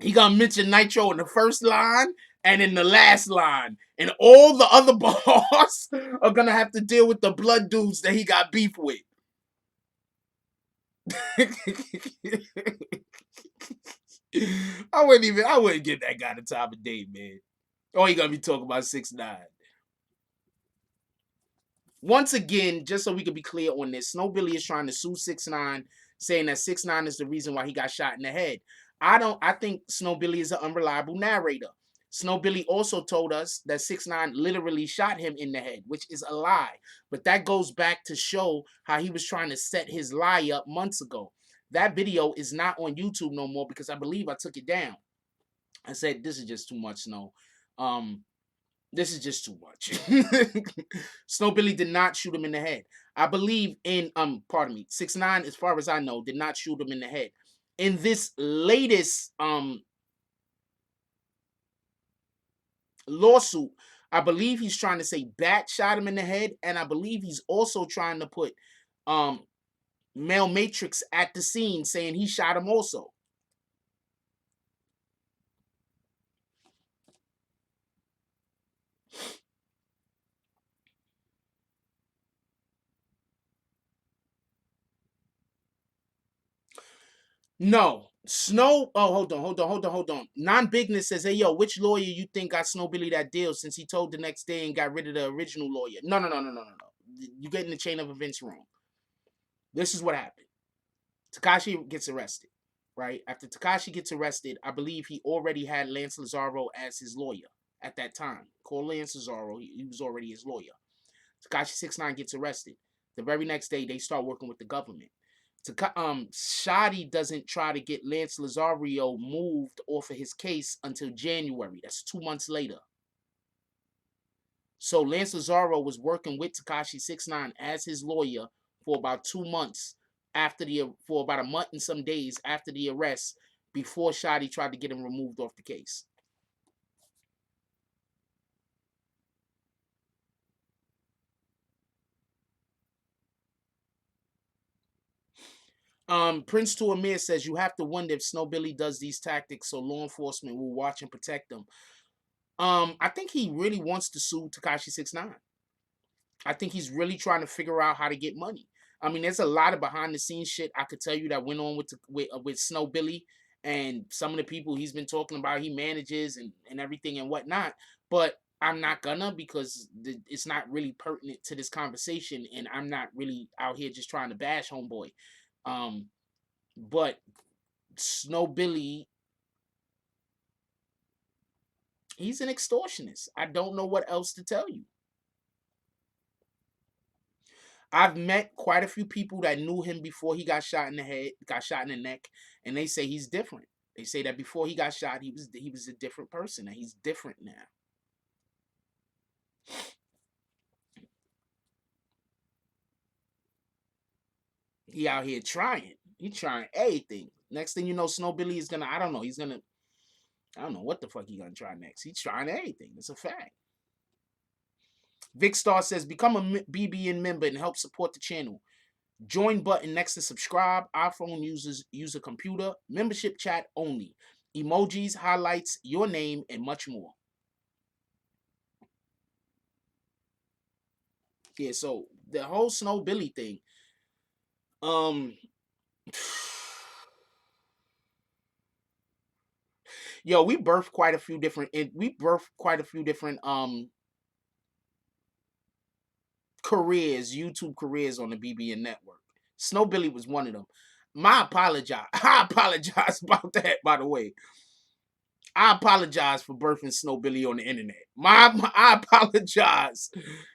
he gonna mention Nitro in the first line and in the last line, and all the other bars are gonna have to deal with the blood dudes that he got beef with. I wouldn't give that guy the time of day, man. Oh, he gonna be talking about 6ix9ine. Once again, just so we can be clear on this, Snow Billy is trying to sue 6ix9ine, saying that 6ix9ine is the reason why he got shot in the head. I think Snow Billy is an unreliable narrator. Snow Billy also told us that 6ix9ine literally shot him in the head, which is a lie. But that goes back to show how he was trying to set his lie up months ago. That video is not on YouTube no more because I believe I took it down. I said, this is just too much, Snow. This is just too much. Snow Billy did not shoot him in the head. I believe in 6ix9ine, as far as I know, did not shoot him in the head. In this latest lawsuit, I believe he's trying to say Bat shot him in the head, and I believe he's also trying to put Male Matrix at the scene saying he shot him also. No. Snow, oh, hold on. Non-Bigness says, hey, yo, which lawyer you think got Snow Billy that deal since he told the next day and got rid of the original lawyer? No. You're getting the chain of events wrong. This is what happened. Tekashi gets arrested, right? After Tekashi gets arrested, I believe he already had Lance Lazaro as his lawyer at that time. Call Lance Lazaro, he was already his lawyer. Tekashi 6ix9ine gets arrested. The very next day, they start working with the government. Shotty doesn't try to get Lance Lazario moved off of his case until January. That's 2 months later. So Lance Lazario was working with Tekashi 6ix9ine as his lawyer for about 2 months for about a month and some days after the arrest, before Shotty tried to get him removed off the case. Prince to Amir says you have to wonder if Snow Billy does these tactics so law enforcement will watch and protect them. I think he really wants to sue Tekashi 6ix9ine. I think he's really trying to figure out how to get money. I mean, there's a lot of behind the scenes shit I could tell you that went on with Snow Billy and some of the people he's been talking about. He manages and everything and whatnot. But I'm not gonna, because it's not really pertinent to this conversation, and I'm not really out here just trying to bash homeboy. But Snow Billy, he's an extortionist. I don't know what else to tell you. I've met quite a few people that knew him before he got shot in the head, got shot in the neck, and they say he's different. They say that before he got shot, he was a different person, and he's different now. He out here trying. He trying everything. Next thing you know, Snow Billy is gonna, I don't know, I don't know what the fuck he gonna try next. He's trying everything. It's a fact. Vic Star says, become a BBN member and help support the channel. Join button next to subscribe. iPhone users use a computer. Membership chat only. Emojis, highlights, your name, and much more. Yeah, so the whole Snow Billy thing. Yo, we birthed quite a few different YouTube careers on the BBN network. Snow Billy was one of them. I apologize about that, by the way. I apologize for birthing Snow Billy on the internet. I apologize.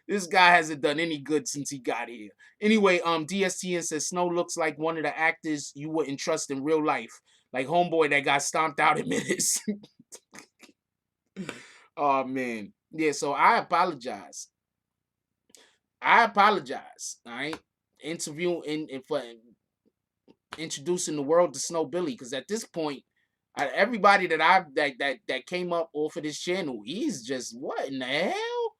This guy hasn't done any good since he got here. Anyway, DSTN says Snow looks like one of the actors you wouldn't trust in real life, like homeboy that got stomped out in minutes. Oh man, yeah. So I apologize. All right, interviewing and for introducing the world to Snow Billy, because at this point, everybody that came up off of this channel, he's just, what in the hell?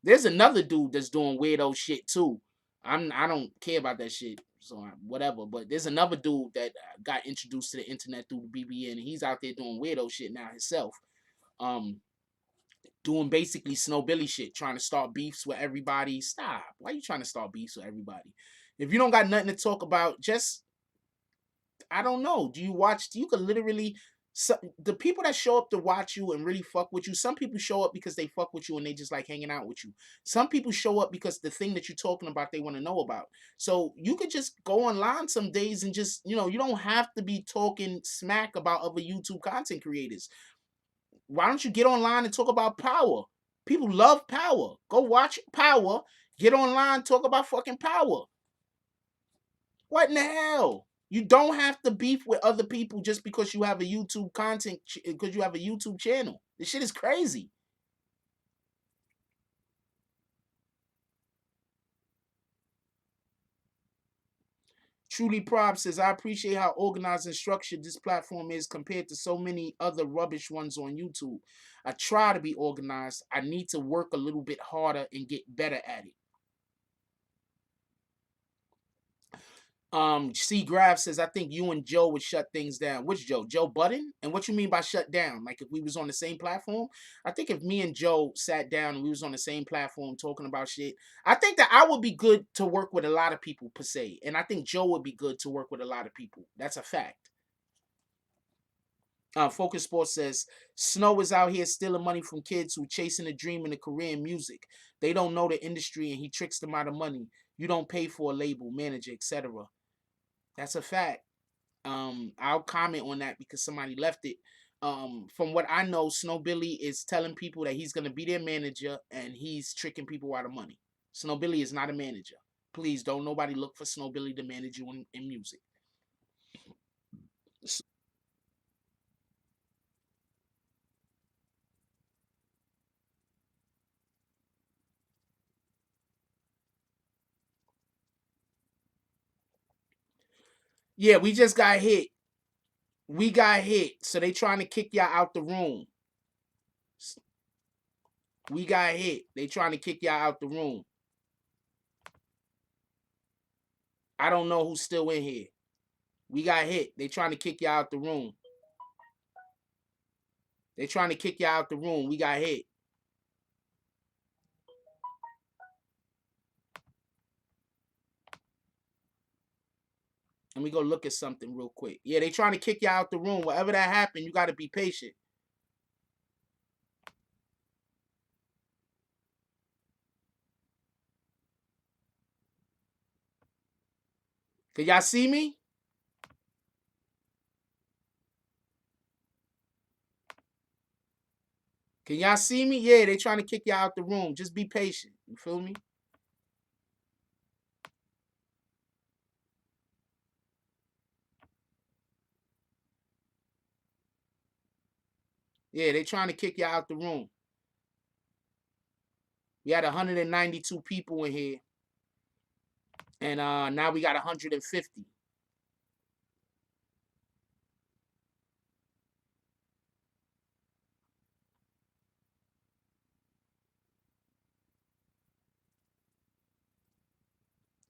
There's another dude that's doing weirdo shit too. I don't care about that shit, so whatever. But there's another dude that got introduced to the internet through the BBN, and he's out there doing weirdo shit now himself. Doing basically Snow Billy shit, trying to start beefs with everybody. Stop. Why are you trying to start beefs with everybody? If you don't got nothing to talk about, just, I don't know. Do you watch? You could literally, the people that show up to watch you and really fuck with you. Some people show up because they fuck with you and they just like hanging out with you. Some people show up because the thing that you're talking about they want to know about. So you could just go online some days and just, you don't have to be talking smack about other YouTube content creators. Why don't you get online and talk about power? People love power. Go watch power. Get online, talk about fucking power. What in the hell? You don't have to beef with other people just because you have a YouTube because you have a YouTube channel. This shit is crazy. Truly Prob says, I appreciate how organized and structured this platform is compared to so many other rubbish ones on YouTube. I try to be organized. I need to work a little bit harder and get better at it. C Graf says, I think you and Joe would shut things down. Which Joe? Joe Budden? And what you mean by shut down? Like if we was on the same platform? I think if me and Joe sat down and we was on the same platform talking about shit, I think that I would be good to work with a lot of people per se. And I think Joe would be good to work with a lot of people. That's a fact. Focus Sports says Snow is out here stealing money from kids who chasing a dream in a career in music. They don't know the industry and he tricks them out of money. You don't pay for a label, manager, etc. That's a fact. I'll comment on that because somebody left it. From what I know, Snow Billy is telling people that he's gonna be their manager and he's tricking people out of money. Snow Billy is not a manager. Please don't nobody look for Snow Billy to manage you in music. Yeah, we just got hit. We got hit, so they trying to kick y'all out the room. We got hit. They trying to kick y'all out the room. I don't know who's still in here. We got hit. They trying to kick y'all out the room. They trying to kick y'all out the room. We got hit. Let me go look at something real quick. Yeah, they trying to kick y'all out the room. Whatever that happened, you got to be patient. Can y'all see me? Can y'all see me? Yeah, they trying to kick y'all out the room. Just be patient. You feel me? Yeah, they trying to kick y'all out the room. We had 192 people in here, and now we got 150.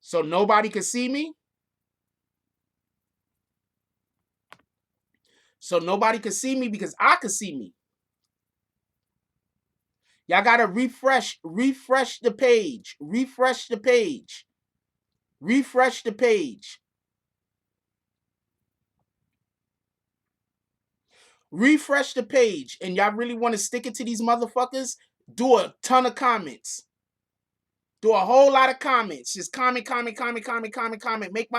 So nobody can see me. So nobody can see me because I can see me. Y'all gotta refresh the page, refresh the page, refresh the page, refresh the page. And y'all really want to stick it to these motherfuckers? Do a ton of comments. Do a whole lot of comments. Just comment, comment, comment, comment, comment, comment. Make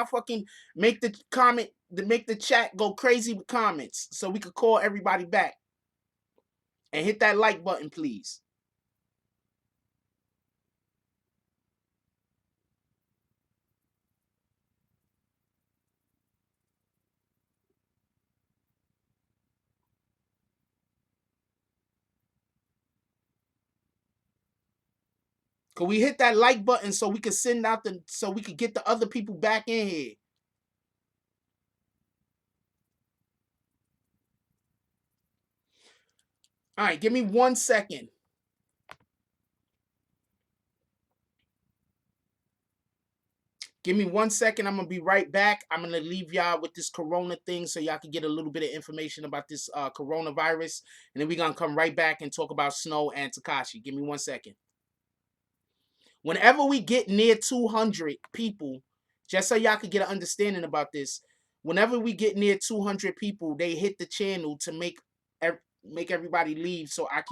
the comment, make the chat go crazy with comments so we could call everybody back. And hit that like button, please. Could we hit that like button so we could so we could get the other people back in here? All right, give me 1 second. Give me 1 second. I'm gonna be right back. I'm gonna leave y'all with this corona thing so y'all can get a little bit of information about this coronavirus, and then we're gonna come right back and talk about Snow and Tekashi. Give me 1 second. Whenever we get near 200 people, just so y'all can get an understanding about this, whenever we get near 200 people, they hit the channel to make everybody leave, so I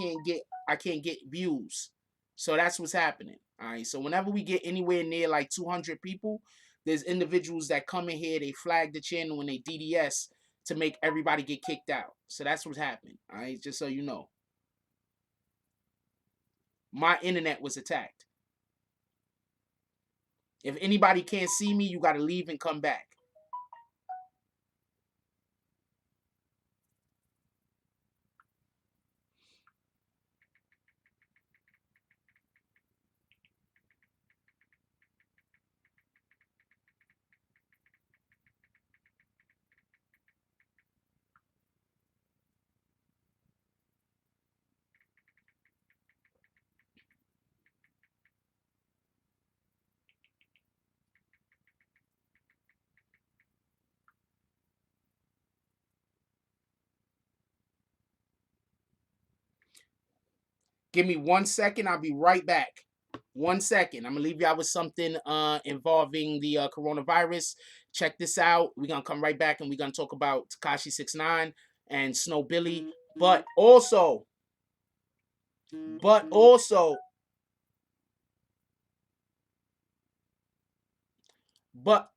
can't get views. So that's what's happening. All right. So whenever we get anywhere near like 200 people, there's individuals that come in here, they flag the channel and they DDS to make everybody get kicked out. So that's what's happening. All right. Just so you know, my internet was attacked. If anybody can't see me, you got to leave and come back. Give me 1 second. I'll be right back. 1 second. I'm gonna leave y'all with something involving the coronavirus. Check this out. We're gonna come right back and we're gonna talk about Tekashi 69 and Snow Billy. But also, but also, but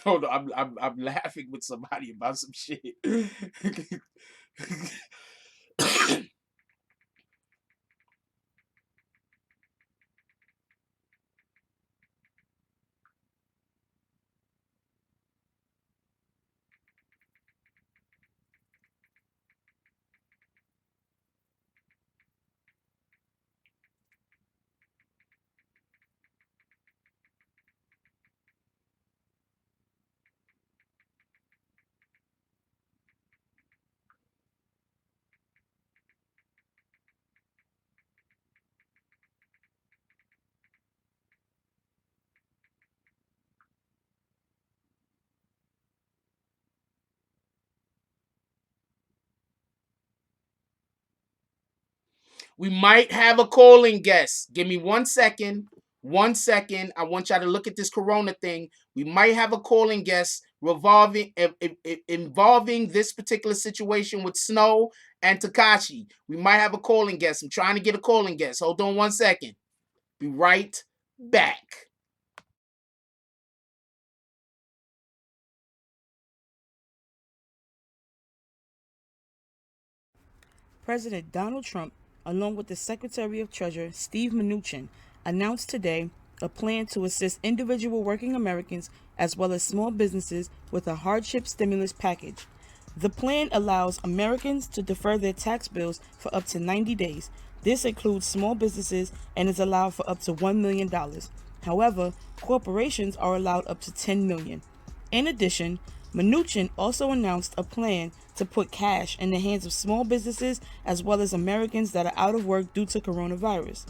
hold on, I'm laughing with somebody about some shit. We might have a calling guest. Give me 1 second. 1 second. I want y'all to look at this corona thing. We might have a calling guest involving this particular situation with Snow and Tekashi. We might have a calling guest. I'm trying to get a calling guest. Hold on 1 second. Be right back. President Donald Trump, along with the Secretary of Treasury Steve Mnuchin, announced today a plan to assist individual working Americans as well as small businesses with a hardship stimulus package. The plan allows Americans to defer their tax bills for up to 90 days. This includes small businesses and is allowed for up to $1 million. However, corporations are allowed up to $10 million. In addition, Mnuchin also announced a plan to put cash in the hands of small businesses as well as Americans that are out of work due to coronavirus.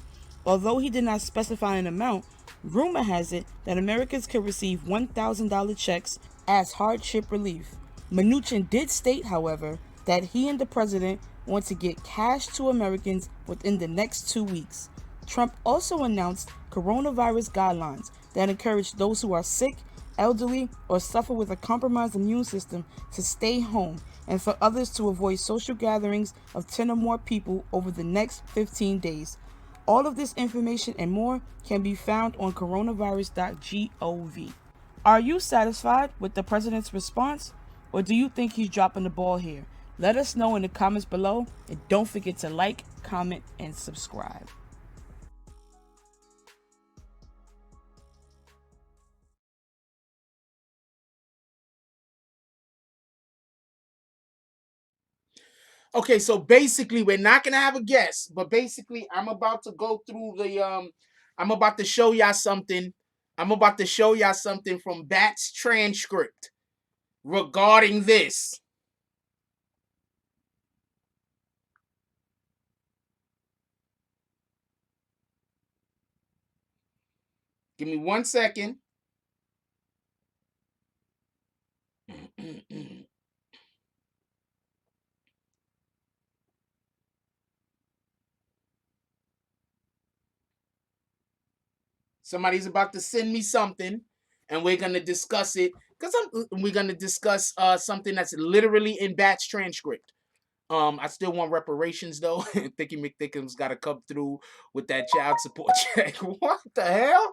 Although he did not specify an amount, rumor has it that Americans could receive $1,000 checks as hardship relief. Mnuchin did state, however, that he and the president want to get cash to Americans within the next 2 weeks. Trump also announced coronavirus guidelines that encourage those who are sick, elderly, or suffer with a compromised immune system to stay home and for others to avoid social gatherings of 10 or more people over the next 15 days. All of this information and more can be found on coronavirus.gov. Are you satisfied with the president's response, or do you think he's dropping the ball here? Let us know in the comments below, and don't forget to like, comment, and subscribe. Okay, so basically we're not gonna have a guest, but basically I'm about to go through the I'm about to show y'all something. I'm about to show y'all something from Beatz transcript regarding this. Give me 1 second. Somebody's about to send me something, and we're gonna discuss it because we're gonna discuss something that's literally in Beatz transcript. I still want reparations though. Thicky McThickums got to come through with that child support check. What the hell?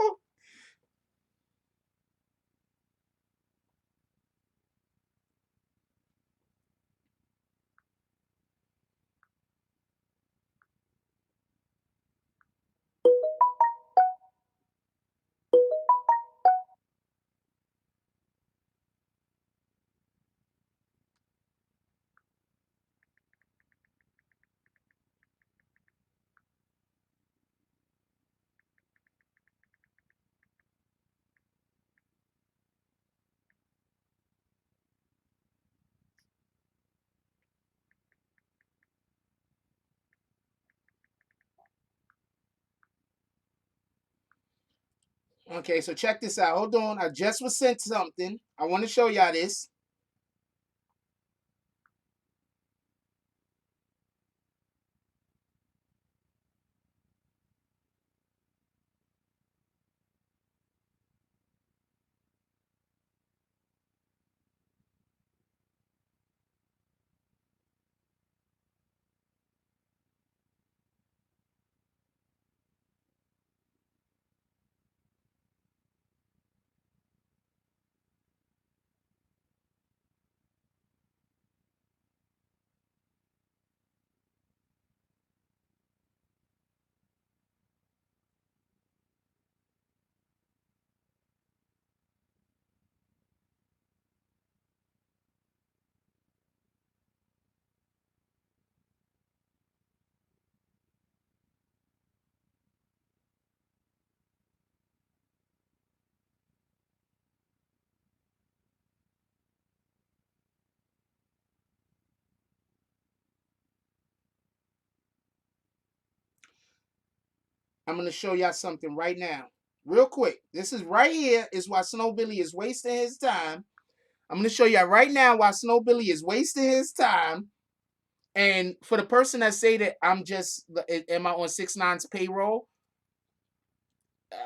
Okay, so check this out. Hold on. I just was sent something. I want to show y'all this. I'm going to show y'all something right now. Real quick. This is right here is why Snow Billy is wasting his time. I'm going to show y'all right now why Snow Billy is wasting his time. And for the person that say that I'm just, am I on 6ix9ine's payroll?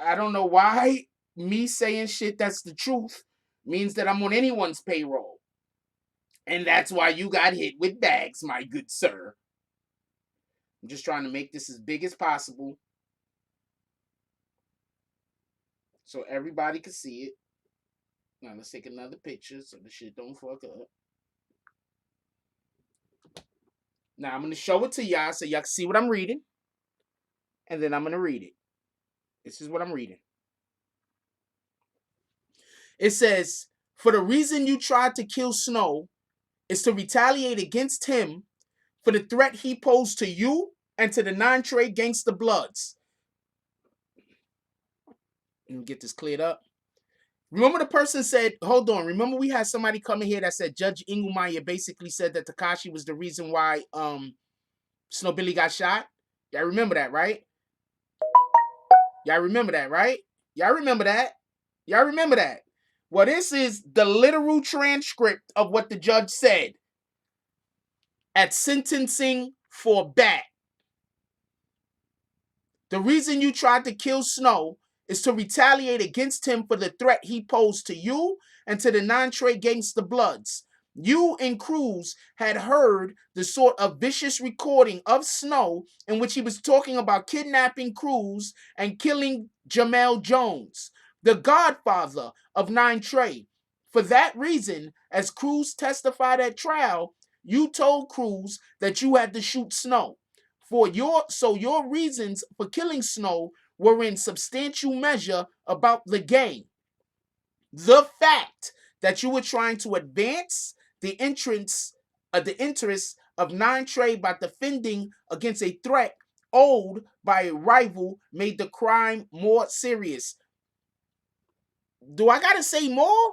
I don't know why me saying shit that's the truth means that I'm on anyone's payroll. And that's why you got hit with bags, my good sir. I'm just trying to make this as big as possible so everybody can see it. Now let's take another picture so the shit don't fuck up. Now I'm gonna show it to y'all so y'all can see what I'm reading. And then I'm gonna read it. This is what I'm reading. It says, for the reason you tried to kill Snow is to retaliate against him for the threat he posed to you and to the N.O.R.E gangster bloods. Let me get this cleared up. Remember the person said, hold on, remember we had somebody come in here that said Judge Engelmeyer basically said that Tekashi was the reason why Snow Billy got shot? Y'all remember that, right? Y'all remember that, right? Y'all remember that? Y'all remember that? Well, this is the literal transcript of what the judge said at sentencing for Bat. The reason you tried to kill Snow is to retaliate against him for the threat he posed to you and to the N.O.R.E gangster bloods. You and Cruz had heard the sort of vicious recording of Snow in which he was talking about kidnapping Cruz and killing Jamel Jones, the godfather of N.O.R.E. For that reason, as Cruz testified at trial, you told Cruz that you had to shoot Snow. Your reasons for killing Snow were in substantial measure about the game. The fact that you were trying to advance the interests of N.O.R.E by defending against a threat owed by a rival made the crime more serious. Do I gotta say more?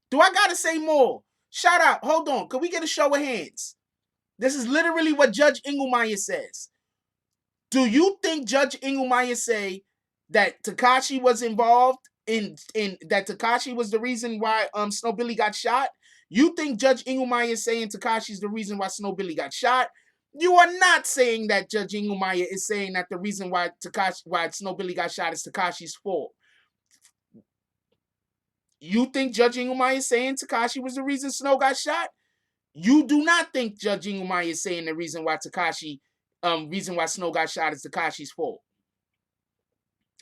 Do I gotta say more? Shout out. Hold on. Could we get a show of hands? This is literally what Judge Engelmeyer says. Do you think Judge Engelmeyer say that Tekashi was involved in that Tekashi was the reason why Snow Billy got shot? You think Judge Engelmeyer is saying Tekashi's the reason why Snow Billy got shot? You are not saying that Judge Engelmeyer is saying that the reason why Snow Billy got shot is Tekashi's fault. You think Judge Engelmeyer is saying Tekashi was the reason Snow got shot? You do not think Judge Engelmeyer is saying the reason why Snow got shot is Tekashi's fault.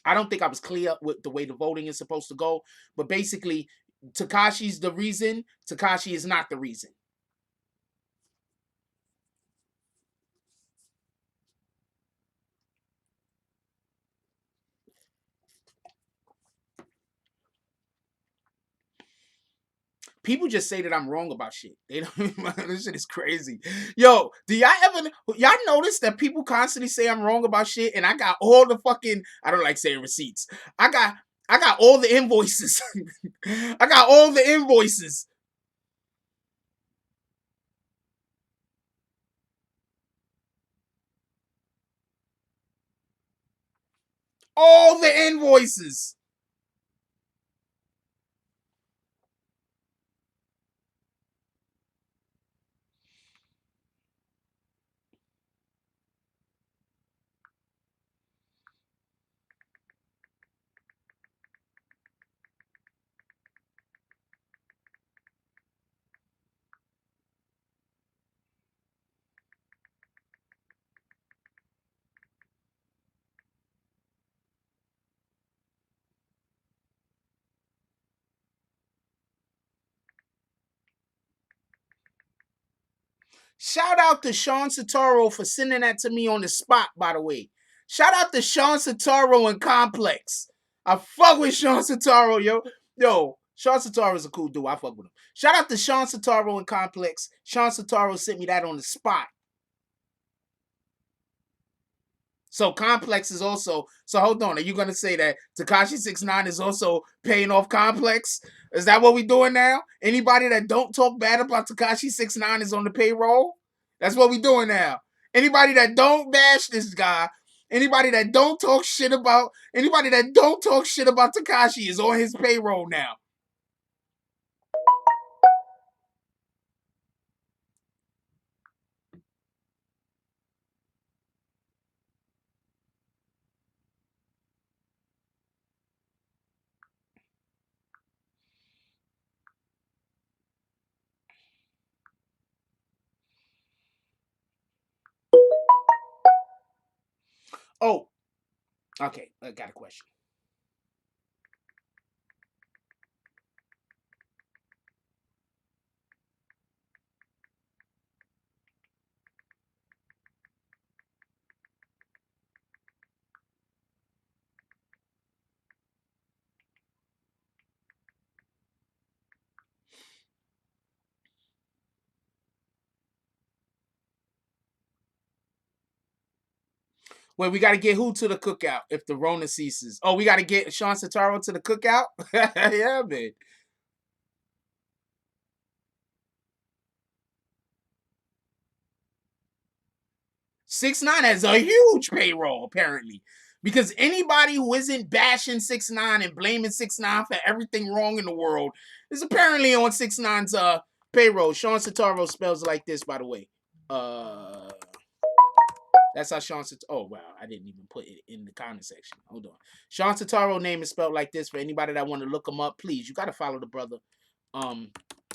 I don't think I was clear with the way the voting is supposed to go, but basically, Tekashi's the reason. Tekashi is not the reason. People just say that I'm wrong about shit. They don't. This shit is crazy. Yo, do y'all notice that people constantly say I'm wrong about shit, and I got all the fucking. I don't like saying receipts. I got all the invoices. I got all the invoices. All the invoices. Shout out to Sean Sataro for sending that to me on the spot, by the way. Shout out to Sean Sataro and Complex. I fuck with Sean Sataro, yo. Yo, Sean Sataro is a cool dude. I fuck with him. Shout out to Sean Sataro and Complex. Sean Sataro sent me that on the spot. So Complex is also. So hold on. Are you gonna say that Tekashi 69 is also paying off Complex? Is that what we doing now? Anybody that don't talk bad about Tekashi 69 is on the payroll? That's what we doing now. Anybody that don't bash this guy, anybody that don't talk shit about Tekashi is on his payroll now. Oh, okay. I got a question. Wait, we got to get who to the cookout if the Rona ceases? Oh, we got to get Sean Sataro to the cookout? Yeah, man. 6ix9ine has a huge payroll, apparently. Because anybody who isn't bashing 6ix9ine and blaming 6ix9ine for everything wrong in the world is apparently on 6ix9ine's payroll. Sean Sataro spells like this, by the way. That's how Sean Sataro. Oh, wow. I didn't even put it in the comment section. Hold on. Sean Sataro name is spelled like this. For anybody that want to look him up, please, you got to follow the brother. Um,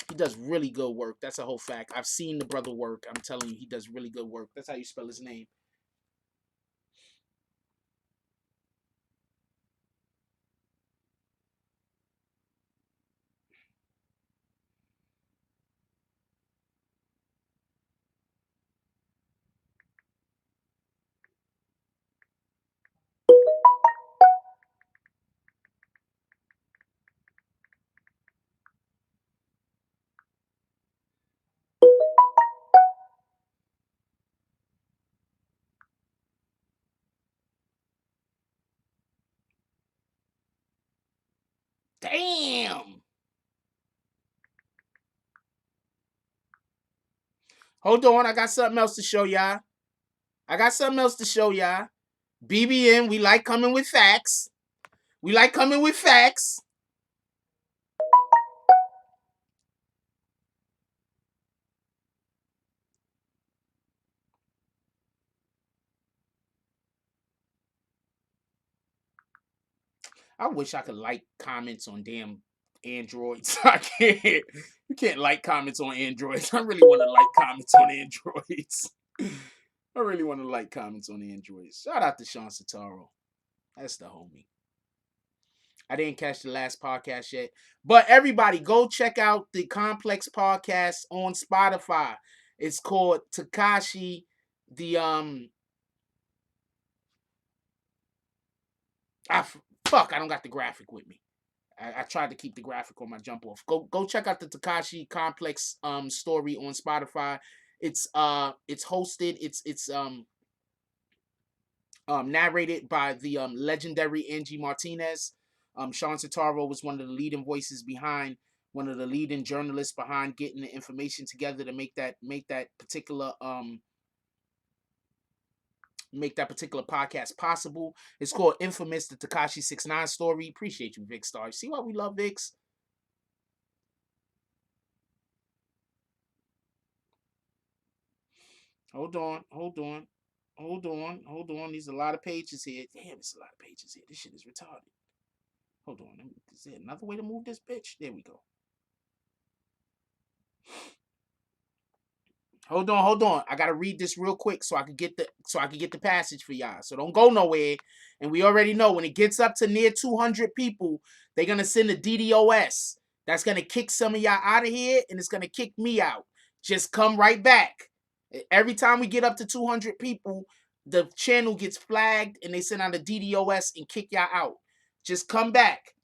he does really good work. That's a whole fact. I've seen the brother work. I'm telling you, he does really good work. That's how you spell his name. Damn. Hold on, I got something else to show y'all. BBN, we like coming with facts. I wish I could like comments on damn Androids. I can't. You can't like comments on Androids. I really want to like comments on Androids. I really want to like comments on Androids. Shout out to Sean Sataro. That's the homie. I didn't catch the last podcast yet. But everybody, go check out the Complex podcast on Spotify. It's called Tekashi. The I fuck, I don't got the graphic with me. I tried to keep the graphic on my jump off. Go check out the Tekashi Complex story on Spotify. It's hosted. It's narrated by the legendary Angie Martinez. Sean Sataro was one of the leading voices behind, one of the leading journalists behind getting the information together to make that particular make that particular podcast possible. It's called Infamous, the Tekashi 6ix9ine story. Appreciate you, Vic Star. See why we love Vic's? Hold on, hold on, hold on, hold on. There's a lot of pages here. Damn, there's a lot of pages here. This shit is retarded. Hold on. Is there another way to move this bitch? There we go. Hold on, hold on. I gotta read this real quick so I could get the passage for y'all. So don't go nowhere. And we already know when it gets up to near 200 people, they're gonna send a DDoS. That's gonna kick some of y'all out of here, and it's gonna kick me out. Just come right back. Every time we get up to 200 people, the channel gets flagged, and they send out a DDoS and kick y'all out. Just come back.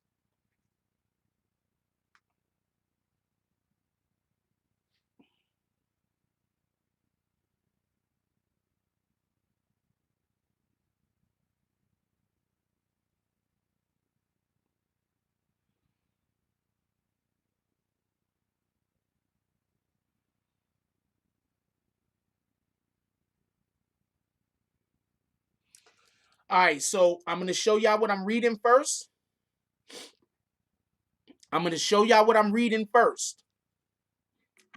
All right, so I'm gonna show y'all what I'm reading first.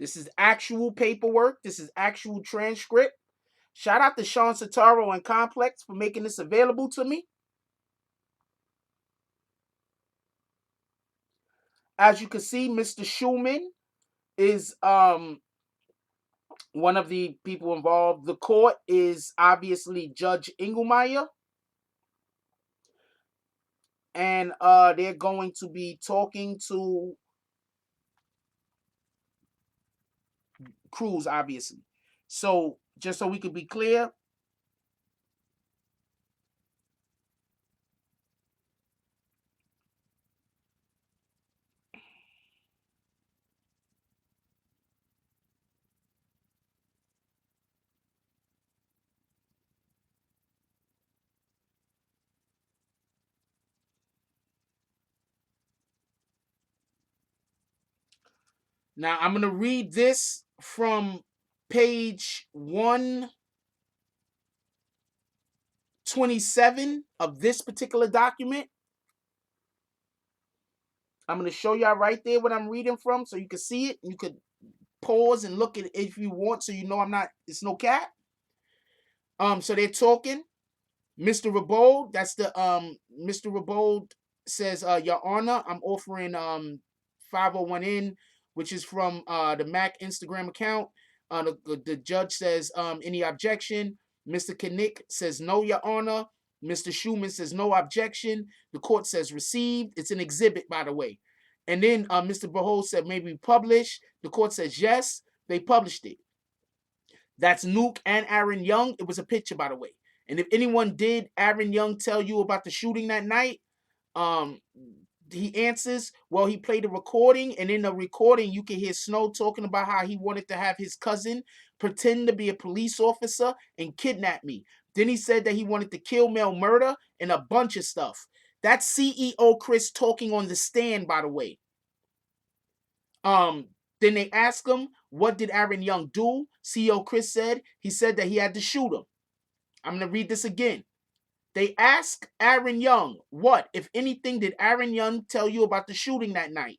This is actual paperwork. This is actual transcript. Shout out to Sean Sataro and Complex for making this available to me. As you can see, Mr. Schumann is one of the people involved. The court is obviously Judge Engelmeyer. And they're going to be talking to Cruz, obviously. So just so we could be clear, now I'm going to read this from page 127 of this particular document. I'm going to show y'all right there what I'm reading from so you can see it. You could pause and look at it if you want so you know it's no cat. So they're talking. Mr. Rabold, that's the Mr. Rabold says, Your Honor, I'm offering 501N, which is from the Mac Instagram account. The judge says, any objection? Mr. Kinnick says, no, Your Honor. Mr. Schumann says, no objection. The court says, received. It's an exhibit, by the way. And then Mr. Behold said, maybe publish. The court says, yes, they published it. That's Nuke and Aaron Young. It was a picture, by the way. And if anyone did Aaron Young tell you about the shooting that night, um, he answers, well, he played a recording, and in the recording, you can hear Snow talking about how he wanted to have his cousin pretend to be a police officer and kidnap me. Then he said that he wanted to kill Mel Murder and a bunch of stuff. That's CEO Chris talking on the stand, by the way. Then they ask him, what did Aaron Young do? CEO Chris said, he said that he had to shoot him. I'm going to read this again. They ask Aaron Young, what, if anything, did Aaron Young tell you about the shooting that night?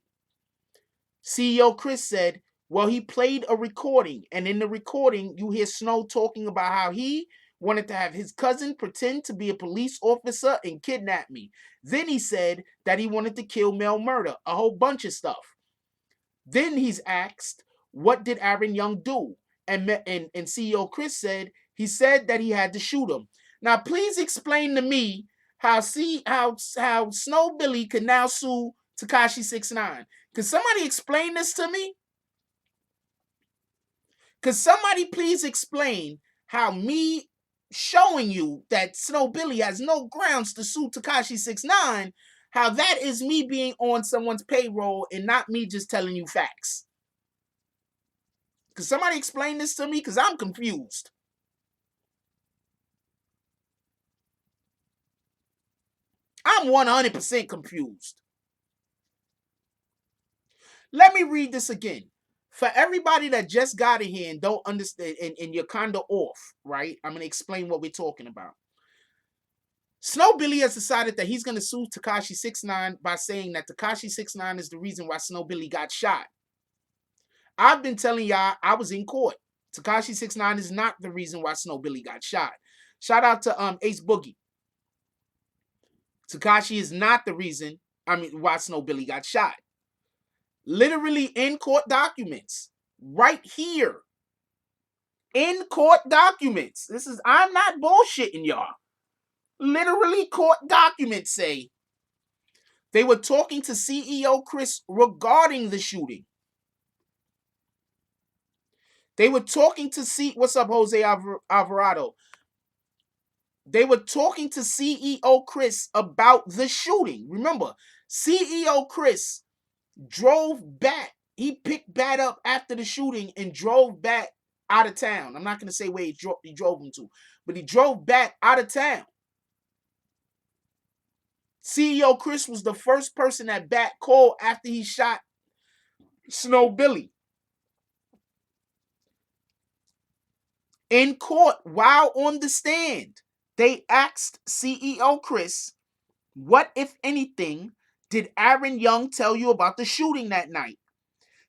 CEO Chris said, well, he played a recording, and in the recording, you hear Snow talking about how he wanted to have his cousin pretend to be a police officer and kidnap me. Then he said that he wanted to kill Mel Murder, a whole bunch of stuff. Then he's asked, what did Aaron Young do? And CEO Chris said, he said that he had to shoot him. Now, please explain to me how Snow Billy could now sue Tekashi 6ix9ine. Could somebody explain this to me? Could somebody please explain how me showing you that Snow Billy has no grounds to sue Tekashi 6ix9ine, how that is me being on someone's payroll and not me just telling you facts? Could somebody explain this to me? Because I'm confused. I'm 100% confused. Let me read this again. For everybody that just got in here and don't understand, and you're kind of off, right? I'm going to explain what we're talking about. Snow Billy has decided that he's going to sue Tekashi 6ix9ine by saying that Tekashi 6ix9ine is the reason why Snow Billy got shot. I've been telling y'all I was in court. Tekashi 6ix9ine is not the reason why Snow Billy got shot. Shout out to Ace Boogie. Tekashi is not the reason, why Snow Billy got shot. Literally in court documents. Right here. In court documents. I'm not bullshitting y'all. Literally court documents say they were talking to CEO Chris regarding the shooting. They were talking to what's up, Jose Alvarado? They were talking to CEO Chris about the shooting. Remember, CEO Chris drove back. He picked Bat up after the shooting and drove back out of town. I'm not going to say where he drove him to, but he drove back out of town. CEO Chris was the first person that Bat called after he shot Snow Billy. In court, while on the stand, they asked CEO Chris, what, if anything, did Aaron Young tell you about the shooting that night?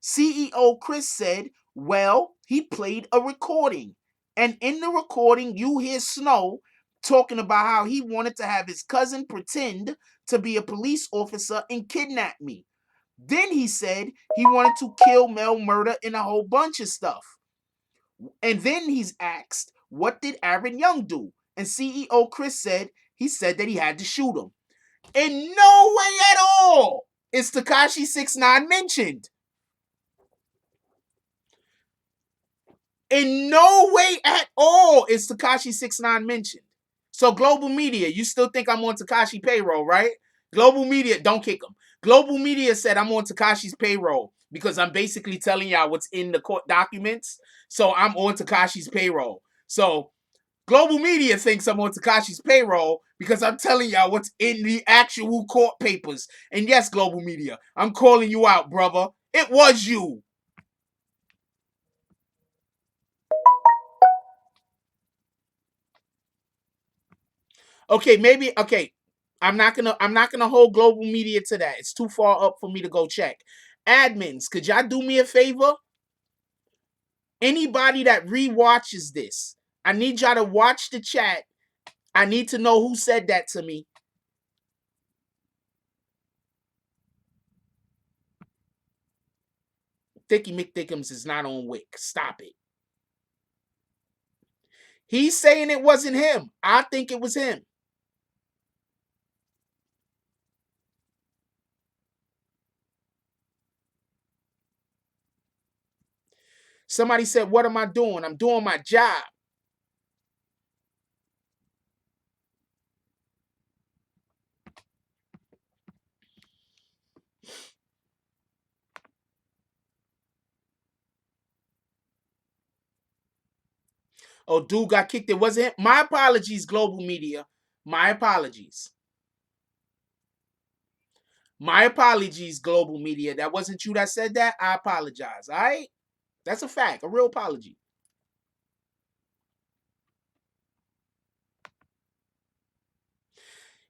CEO Chris said, well, he played a recording. And in the recording, you hear Snow talking about how he wanted to have his cousin pretend to be a police officer and kidnap me. Then he said he wanted to kill Mel Murder and a whole bunch of stuff. And then he's asked, what did Aaron Young do? And CEO Chris said, he said that he had to shoot him. In no way at all is Tekashi 6ix9ine mentioned. In no way at all is Tekashi 6ix9ine mentioned. So Global Media, you still think I'm on Tekashi payroll, right? Global Media, don't kick him. Global Media said I'm on Tekashi's payroll because I'm basically telling y'all what's in the court documents. So I'm on Tekashi's payroll. So Global Media thinks I'm on Tekashi's payroll because I'm telling y'all what's in the actual court papers. And yes, Global Media, I'm calling you out, brother. It was you. Okay, maybe okay. I'm not gonna hold Global Media to that. It's too far up for me to go check. Admins, could y'all do me a favor? Anybody that rewatches this, I need y'all to watch the chat. I need to know who said that to me. Thicky McThickums is not on Wick. Stop it. He's saying it wasn't him. I think it was him. Somebody said, what am I doing? I'm doing my job. Oh, dude got kicked. It wasn't him. My apologies, Global Media. My apologies. My apologies, Global Media. That wasn't you that said that. I apologize. All right? That's a fact. A real apology.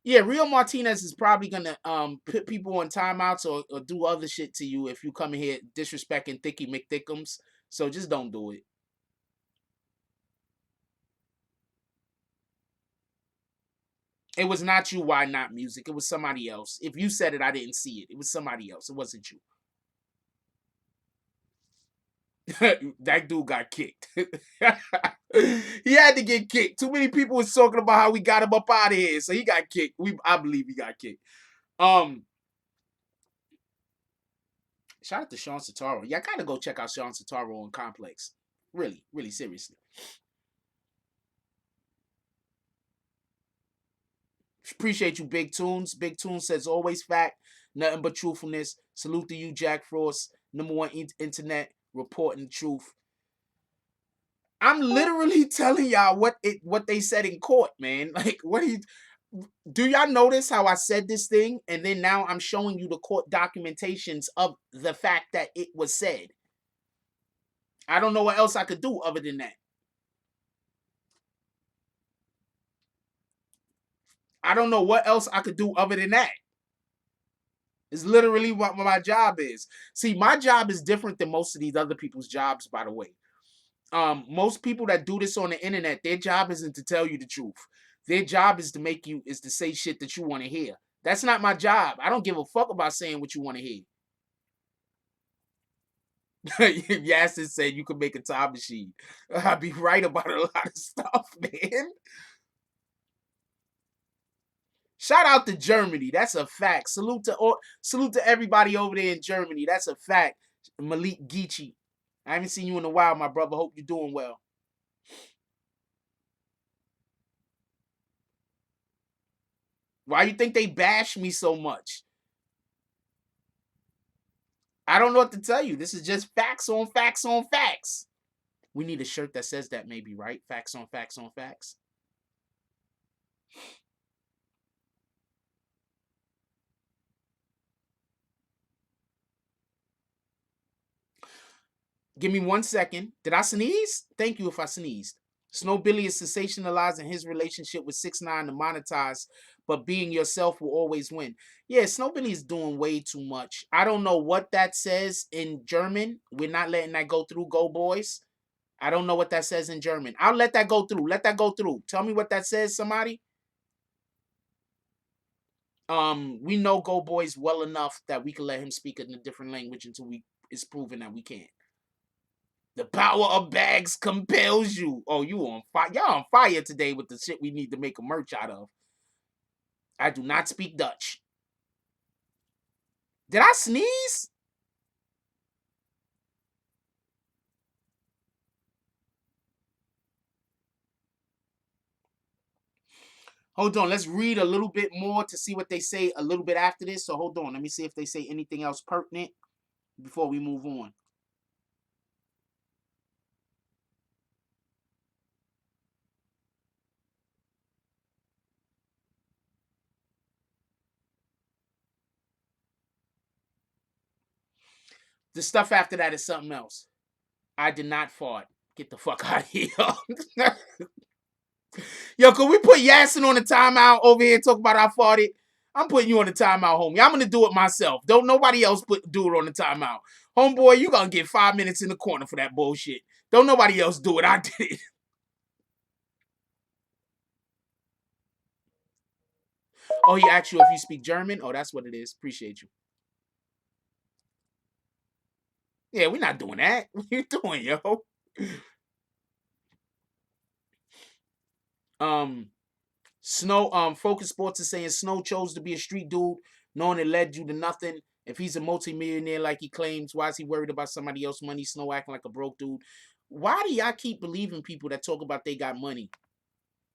Yeah, Real Martinez is probably gonna put people on timeouts or do other shit to you if you come in here disrespecting Thicky McThickums. So just don't do it. It was not you. Why not music? It was somebody else. If you said it, I didn't see it. It was somebody else. It wasn't you. That dude got kicked. He had to get kicked. Too many people was talking about how we got him up out of here, so he got kicked. I believe he got kicked. Shout out to Sean Sataro. Yeah, I gotta go check out Sean Sataro on Complex. Really, really seriously. Appreciate you, Big Tunes. Big Tunes says always fact, nothing but truthfulness. Salute to you, Jack Frost, #1 internet reporting the truth. I'm literally telling y'all what they said in court, man. Like, do y'all notice how I said this thing and then now I'm showing you the court documentations of the fact that it was said? I don't know what else I could do other than that. I don't know what else I could do other than that. It's literally what my job is. See, my job is different than most of these other people's jobs, by the way. Most people that do this on the internet, their job isn't to tell you the truth. Their job is to is to say shit that you want to hear. That's not my job. I don't give a fuck about saying what you want to hear. Yassin said you could make a time machine. I'd be right about a lot of stuff, man. Shout out to Germany. That's a fact. Salute to everybody over there in Germany. That's a fact. Malik Geechee. I haven't seen you in a while, my brother. Hope you're doing well. Why you think they bash me so much? I don't know what to tell you. This is just facts on facts on facts. We need a shirt that says that, maybe, right? Facts on facts on facts. Give me 1 second. Did I sneeze? Thank you if I sneezed. Snow Billy is sensationalizing his relationship with 6ix9ine to monetize, but being yourself will always win. Yeah, Snow Billy is doing way too much. I don't know what that says in German. We're not letting that go through, Go Boys. I don't know what that says in German. I'll let that go through. Let that go through. Tell me what that says, somebody. We know Go Boys well enough that we can let him speak in a different language until it's proven that we can't. The power of bags compels you. Oh, you on fire. Y'all on fire today with the shit we need to make a merch out of. I do not speak Dutch. Did I sneeze? Hold on. Let's read a little bit more to see what they say a little bit after this. So hold on. Let me see if they say anything else pertinent before we move on. The stuff after that is something else. I did not fart. Get the fuck out of here. Yo, could we put Yasin on the timeout over here and talk about I farted? I'm putting you on the timeout, homie. I'm gonna do it myself. Don't nobody else do it on the timeout. Homeboy, you gonna get 5 minutes in the corner for that bullshit. Don't nobody else do it. I did it. Oh, he asked you if you speak German? Oh, that's what it is. Appreciate you. Yeah, we're not doing that. What you doing, yo? Um, Snow, Focus Sports is saying Snow chose to be a street dude, knowing it led you to nothing. If he's a multimillionaire like he claims, why is he worried about somebody else's money? Snow acting like a broke dude. Why do y'all keep believing people that talk about they got money?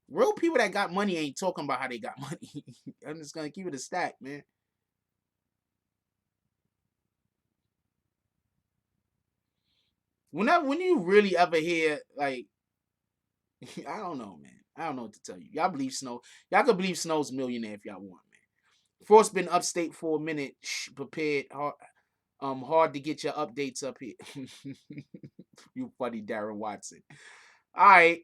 Real people that got money ain't talking about how they got money. I'm just gonna keep it a stack, man. When you really ever hear like, I don't know, man. I don't know what to tell you. Y'all believe Snow? Y'all can believe Snow's a millionaire if y'all want, man. Force been upstate for a minute. Prepared. Hard to get your updates up here. You funny, Darren Watson. All right.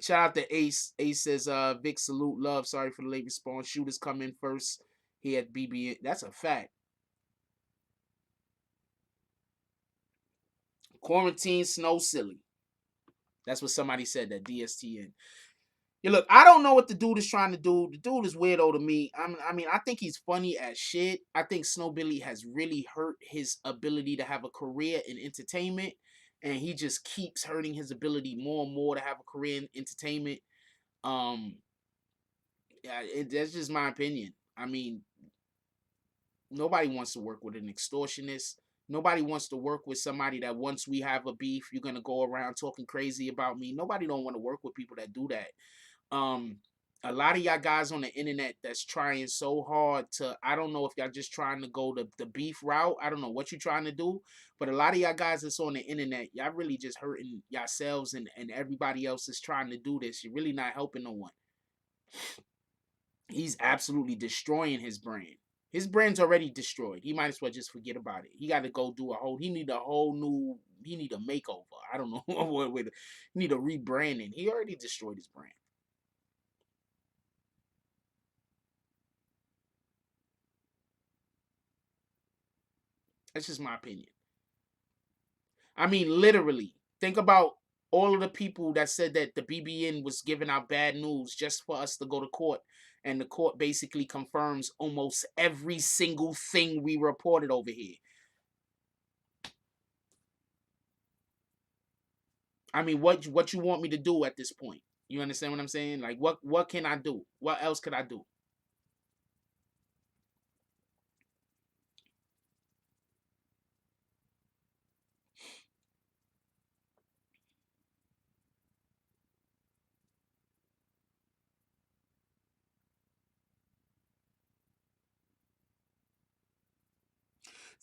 Shout out to Ace. Ace says, Vic, salute, love. Sorry for the late response. Shooters come in first here at BBN. That's a fact. Quarantine Snow silly. That's what somebody said, that DSTN. Yeah, look, I don't know what the dude is trying to do. The dude is weirdo to me. I think he's funny as shit. I think Snow Billy has really hurt his ability to have a career in entertainment, and he just keeps hurting his ability more and more to have a career in entertainment. Um, yeah, that's just my opinion. I mean, nobody wants to work with an extortionist. Nobody wants to work with somebody that once we have a beef, you're gonna go around talking crazy about me. Nobody don't want to work with people that do that. Um, a lot of y'all guys on the internet that's trying so hard to, I don't know if y'all just trying to go the beef route. I don't know what you're trying to do, but a lot of y'all guys that's on the internet, y'all really just hurting yourselves, and everybody else is trying to do this. You're really not helping no one. He's absolutely destroying his brand. His brand's already destroyed. He might as well just forget about it. He got to go do a whole. He need a whole new. He need a makeover. I don't know what way. He need a rebranding. He already destroyed his brand. That's just my opinion. I mean, literally, think about all of the people that said that the BBN was giving out bad news just for us to go to court. And the court basically confirms almost every single thing we reported over here. I mean, what you want me to do at this point? You understand what I'm saying? Like, what can I do? What else could I do?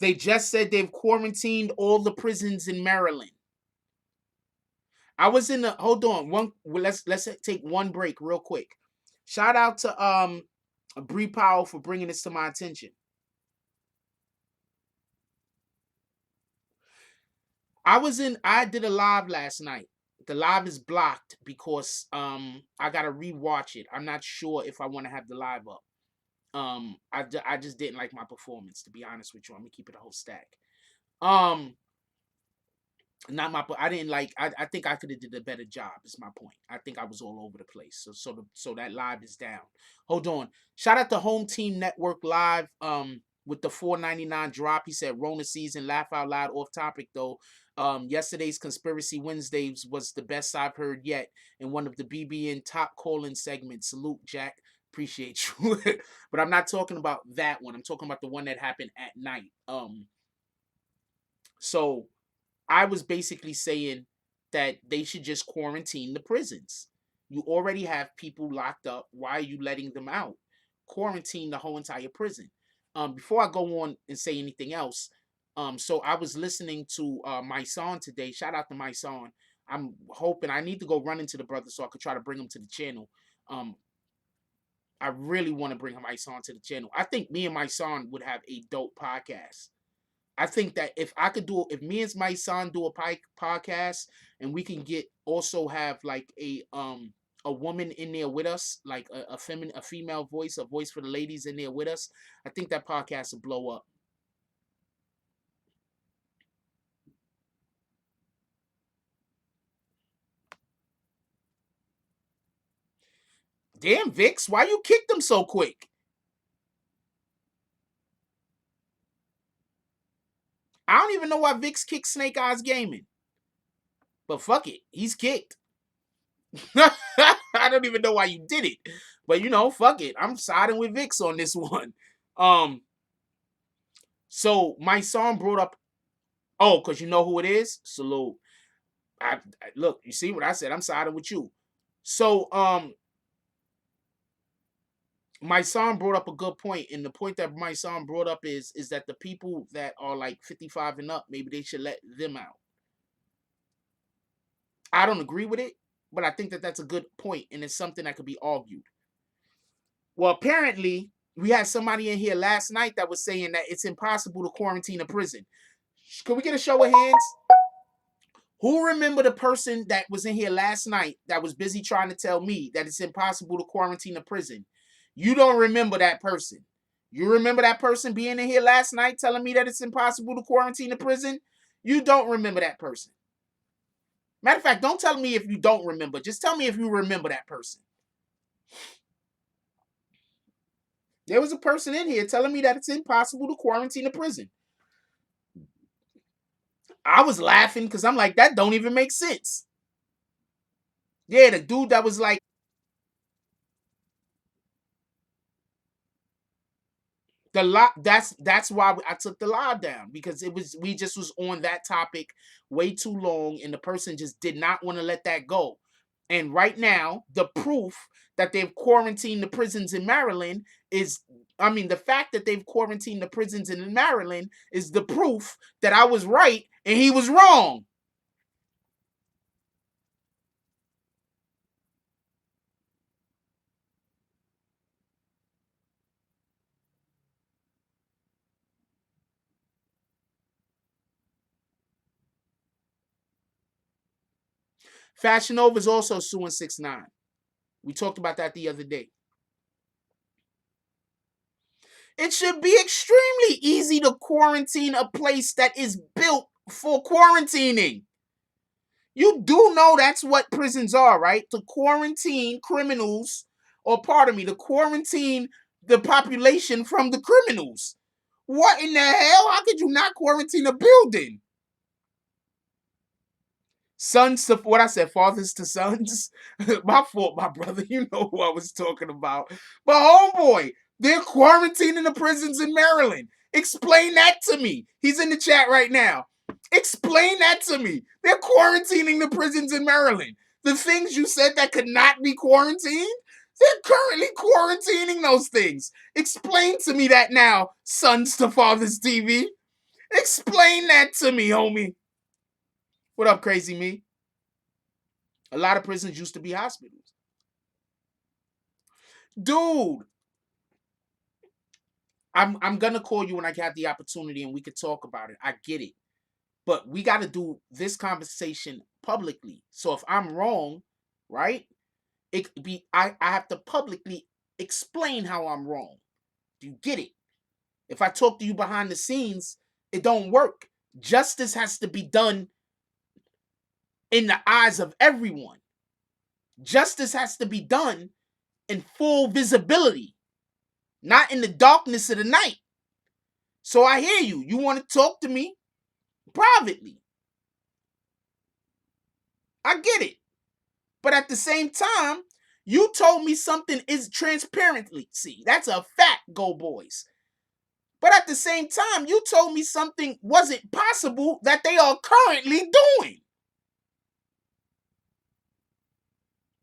They just said they've quarantined all the prisons in Maryland. I was in the hold on one. Let's take one break real quick. Shout out to Bree Powell for bringing this to my attention. I did a live last night. The live is blocked because I gotta rewatch it. I'm not sure if I want to have the live up. I just didn't like my performance, to be honest with you. I'm gonna keep it a whole stack. Um not my I didn't like I think I could have did a better job is my point. I think I was all over the place. So that live is down. Hold on. Shout out to Home Team Network Live with the 4.99 drop. He said Rona season, laugh out loud. Off topic though. Yesterday's Conspiracy Wednesdays was the best I've heard yet in one of the BBN top calling segments. Salute, Jack. Appreciate you. But I'm not talking about that one. I'm talking about the one that happened at night. So I was basically saying that they should just quarantine the prisons. You already have people locked up. Why are you letting them out? Quarantine the whole entire prison. Before I go on and say anything else, so I was listening to my song today. Shout out to my song. I'm hoping I need to go run into the brother so I could try to bring him to the channel. Um, I really want to bring my song to the channel. I think me and my son would have a dope podcast. I think that if me and my son do a podcast, and we can get also have like a woman in there with us, like a female voice, a voice for the ladies in there with us, I think that podcast will blow up. Damn, Vix, why you kicked them so quick? I don't even know why Vix kicked Snake Eyes Gaming, but fuck it, he's kicked. I don't even know why you did it, but fuck it. I'm siding with Vix on this one. Um, so my son brought up. Oh, because you know who it is? Salute. Look, you see what I said? I'm siding with you. So my son brought up a good point, and the point that my son brought up is that the people that are like 55 and up, maybe they should let them out. I don't agree with it, but I think that that's a good point, and it's something that could be argued. Well, apparently, we had somebody in here last night that was saying that it's impossible to quarantine a prison. Can we get a show of hands? Who remember the person that was in here last night that was busy trying to tell me that it's impossible to quarantine a prison? You don't remember that person. You remember that person being in here last night telling me that it's impossible to quarantine a prison? You don't remember that person. Matter of fact, don't tell me if you don't remember. Just tell me if you remember that person. There was a person in here telling me that it's impossible to quarantine a prison. I was laughing because I'm like, that don't even make sense. Yeah, the dude that was like, the lot that's why I took the live down, because we just was on that topic way too long, and the person just did not want to let that go. And right now, the proof that they've quarantined the prisons in Maryland is, I mean, the fact that they've quarantined the prisons in Maryland is the proof that I was right and he was wrong. Fashion Nova is also suing 6ix9ine. We talked about that the other day. It should be extremely easy to quarantine a place that is built for quarantining. You do know that's what prisons are, right? To quarantine criminals, or pardon me, to quarantine the population from the criminals. What in the hell? How could you not quarantine a building? Sons to what I said, fathers to sons. My fault, my brother. You know who I was talking about. But homeboy, they're quarantining the prisons in Maryland. Explain that to me. He's in the chat right now. Explain that to me. They're quarantining the prisons in Maryland. The things you said that could not be quarantined, they're currently quarantining those things. Explain to me that now, Sons to Fathers TV. Explain that to me, homie. What up, crazy me? A lot of prisons used to be hospitals. Dude, I'm gonna call you when I have the opportunity and we could talk about it. I get it. But we gotta do this conversation publicly. So if I'm wrong, right? I have to publicly explain how I'm wrong. Do you get it? If I talk to you behind the scenes, it don't work. Justice has to be done in the eyes of everyone. Justice has to be done in full visibility, not in the darkness of the night. So I hear you. You want to talk to me privately. I get it. But at the same time, you told me something is transparently. See, that's a fact, Go Boys. But at the same time, you told me something wasn't possible that they are currently doing.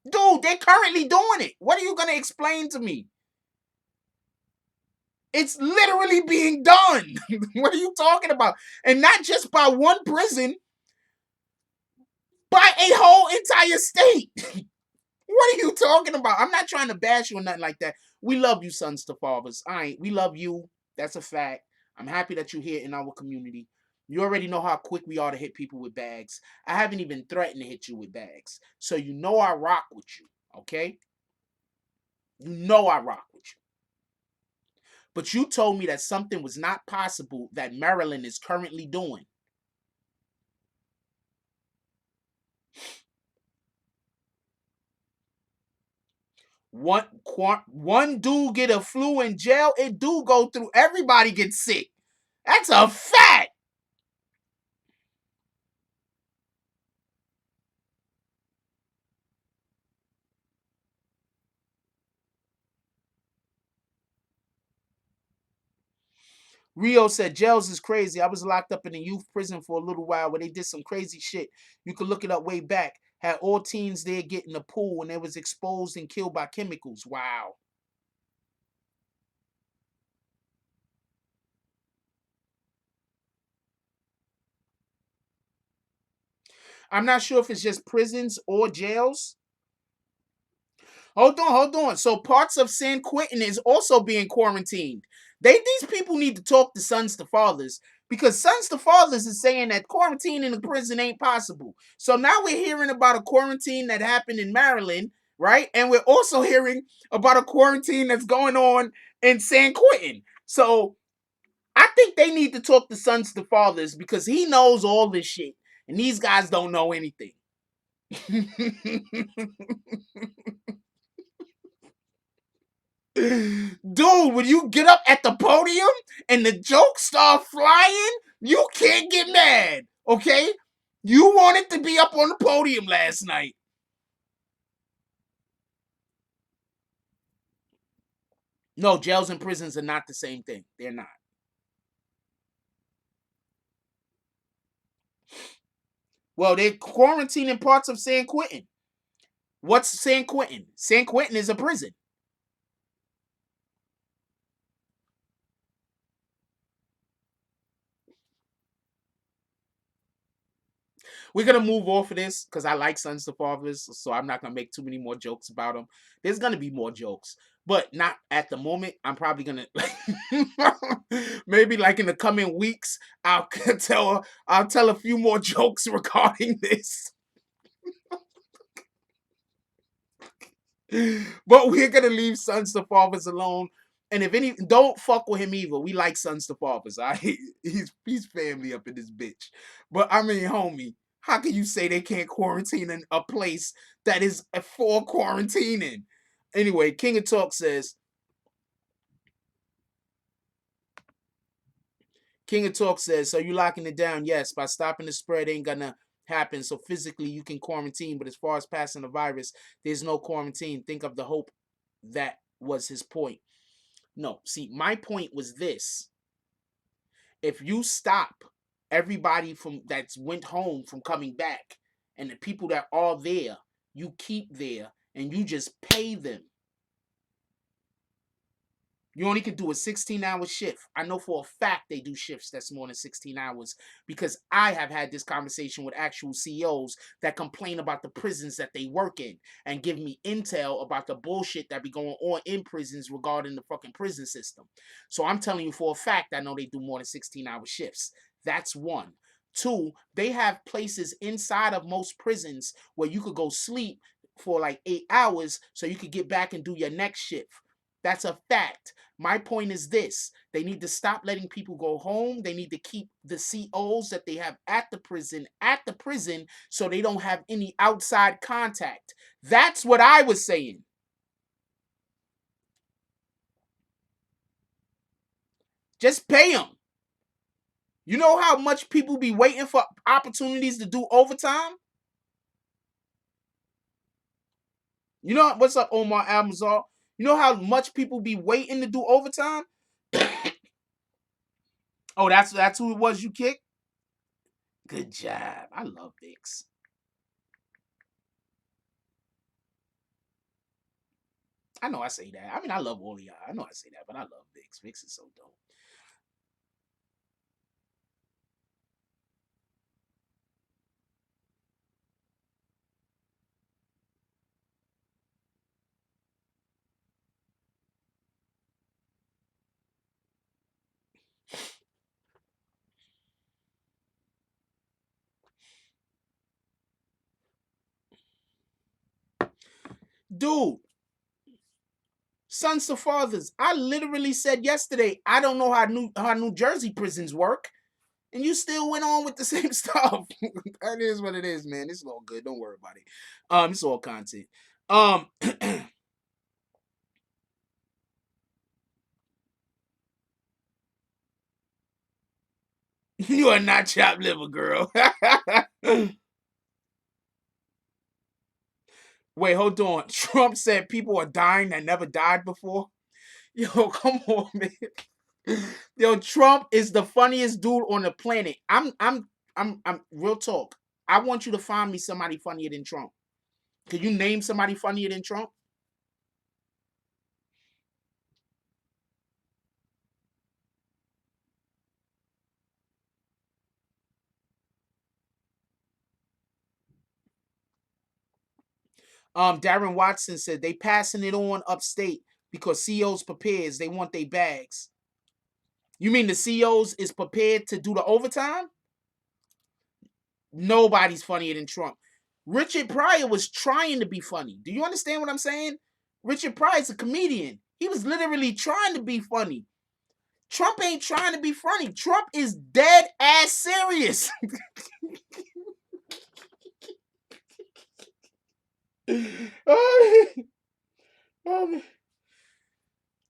Dude, they're currently doing it. What are you going to explain to me? It's literally being done. What are you talking about? And not just by one prison, by a whole entire state. What are you talking about? I'm not trying to bash you or nothing like that. We love you, Sons to Fathers. All right, we love you. That's a fact. I'm happy that you're here in our community. You already know how quick we are to hit people with bags. I haven't even threatened to hit you with bags. So you know I rock with you, okay? You know I rock with you. But you told me that something was not possible that Maryland is currently doing. One dude get a flu in jail, it do go through. Everybody gets sick. That's a fact. Rio said jails is crazy. I was locked up in a youth prison for a little while where they did some crazy shit. You could look it up way back. Had all teens there get in the pool and they was exposed and killed by chemicals. Wow. I'm not sure if it's just prisons or jails. Hold on. So parts of San Quentin is also being quarantined. These people need to talk to Sons to Fathers because Sons to Fathers is saying that quarantine in the prison ain't possible. So now we're hearing about a quarantine that happened in Maryland, right? And we're also hearing about a quarantine that's going on in San Quentin. So I think they need to talk to Sons to Fathers because he knows all this shit and these guys don't know anything. Dude, when you get up at the podium and the jokes start flying, you can't get mad, okay? You wanted to be up on the podium last night. No, jails and prisons are not the same thing. They're not. Well, they're quarantining parts of San Quentin. What's San Quentin? San Quentin is a prison. We're gonna move off of this because I like Sons to Fathers, so I'm not gonna make too many more jokes about them. There's gonna be more jokes, but not at the moment. I'm probably gonna maybe like in the coming weeks. I'll tell a few more jokes regarding this. But we're gonna leave sons to fathers alone. And if any, don't fuck with him either. We like sons to fathers. He's family up in this bitch. But I mean, homie, how can you say they can't quarantine in a place that is for quarantining? Anyway, King of Talk says, King of Talk says, so you locking it down? Yes, by stopping the spread ain't gonna happen. So physically you can quarantine, but as far as passing the virus, there's no quarantine. Think of the hope. That was his point. No, see, my point was this. If you stop everybody from that's went home from coming back, and the people that are there, you keep there and you just pay them. You only can do a 16-hour shift. I know for a fact they do shifts that's more than 16 hours because I have had this conversation with actual CEOs that complain about the prisons that they work in and give me intel about the bullshit that be going on in prisons regarding the fucking prison system. So I'm telling you for a fact I know they do more than 16-hour shifts. That's one. Two, they have places inside of most prisons where you could go sleep for like 8 hours so you could get back and do your next shift. That's a fact. My point is this. They need to stop letting people go home. They need to keep the COs that they have at the prison so they don't have any outside contact. That's what I was saying. Just pay them. You know how much people be waiting for opportunities to do overtime? You know what's up, Omar Almazar? You know how much people be waiting to do overtime? Oh, that's who it was you kicked? Good job. I love Vicks. I know I say that. I mean, I love all of y'all. I know I say that, but I love Vicks. Vicks is so dope. Dude, sons to fathers. I literally said yesterday, I don't know how New Jersey prisons work. And you still went on with the same stuff. That is what it is, man. It's all good. Don't worry about it. It's all content. Um, you are not chopped liver, girl. Wait, hold on. Trump said people are dying that never died before. Yo, come on, man. Yo, Trump is the funniest dude on the planet. I'm real talk. I want you to find me somebody funnier than Trump. Can you name somebody funnier than Trump? Darren Watson said they passing it on upstate because CEOs prepares. They want their bags. You mean the CEOs is prepared to do the overtime? Nobody's funnier than Trump. Richard Pryor was trying to be funny. Do you understand what I'm saying? Richard Pryor's a comedian. He was literally trying to be funny. Trump ain't trying to be funny. Trump is dead ass serious. Oh, oh,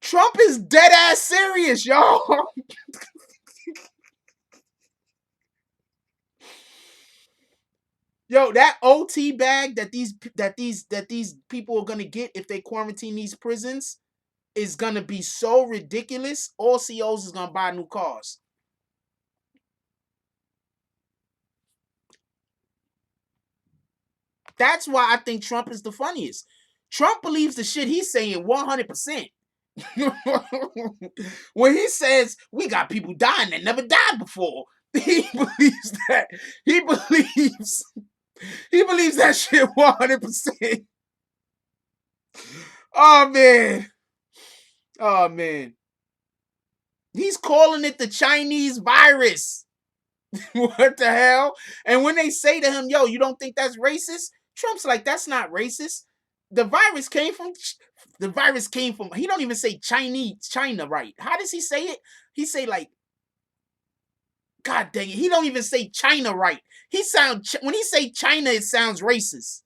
Trump is dead ass serious, y'all. Yo, that OT bag that these people are gonna get if they quarantine these prisons is gonna be so ridiculous. All CEOs is gonna buy new cars. That's why I think Trump is the funniest. Trump believes the shit he's saying 100%. When he says we got people dying that never died before, he believes that. He believes he believes that shit 100%. Oh man. Oh man. He's calling it the Chinese virus. What the hell? And when they say to him, yo, you don't think that's racist? Trump's like, that's not racist. The virus came from. The virus came from. He don't even say Chinese, China, right? How does he say it? He say like, God dang it. He don't even say China right. He sound when he say China, it sounds racist.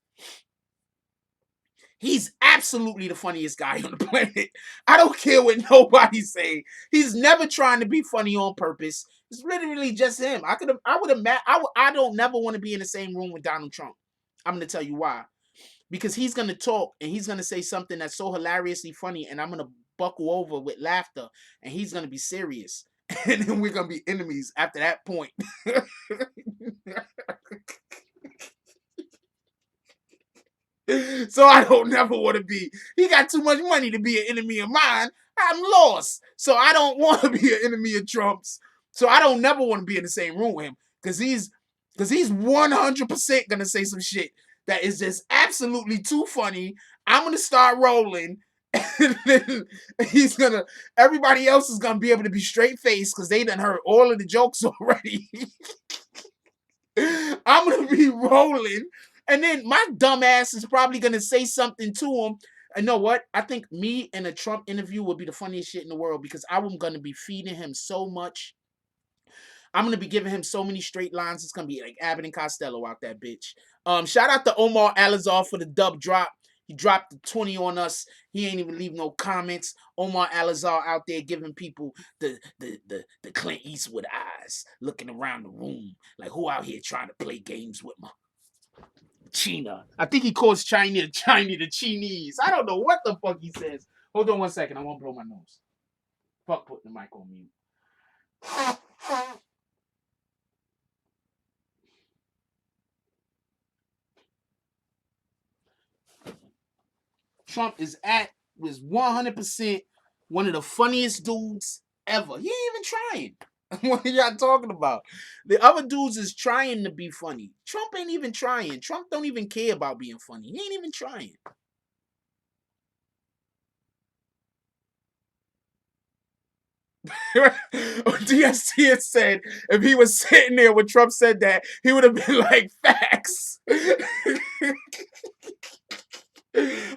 He's absolutely the funniest guy on the planet. I don't care what nobody say. He's never trying to be funny on purpose. It's literally just him. I would have met. I don't never want to be in the same room with Donald Trump. I'm gonna tell you why. Because he's gonna talk and he's gonna say something that's so hilariously funny, and I'm gonna buckle over with laughter, and he's gonna be serious, and then we're gonna be enemies after that point. So I don't never want to be. He got too much money to be an enemy of mine. I'm lost. So I don't want to be an enemy of Trump's. So I don't never want to be in the same room with him because he's 100% gonna say some shit that is just absolutely too funny. I'm gonna start rolling. And then he's gonna everybody else is gonna be able to be straight faced because they done heard all of the jokes already. I'm gonna be rolling, and then my dumb ass is probably gonna say something to him. And know what? I think me in a Trump interview would be the funniest shit in the world because I'm gonna be feeding him so much. I'm gonna be giving him so many straight lines. It's gonna be like Abbott and Costello out that bitch. Shout out to Omar Alizar for the dub drop. He dropped the 20 on us. He ain't even leave no comments. Omar Alizar out there giving people the Clint Eastwood eyes, looking around the room like who out here trying to play games with my China. I think he calls China the Chinese. I don't know what the fuck he says. Hold on one second. I won't blow my nose. Fuck putting the mic on mute. Trump was 100% one of the funniest dudes ever. He ain't even trying. What are y'all talking about? The other dudes is trying to be funny. Trump ain't even trying. Trump don't even care about being funny. He ain't even trying. DST had said if he was sitting there when Trump said that, he would have been like, facts.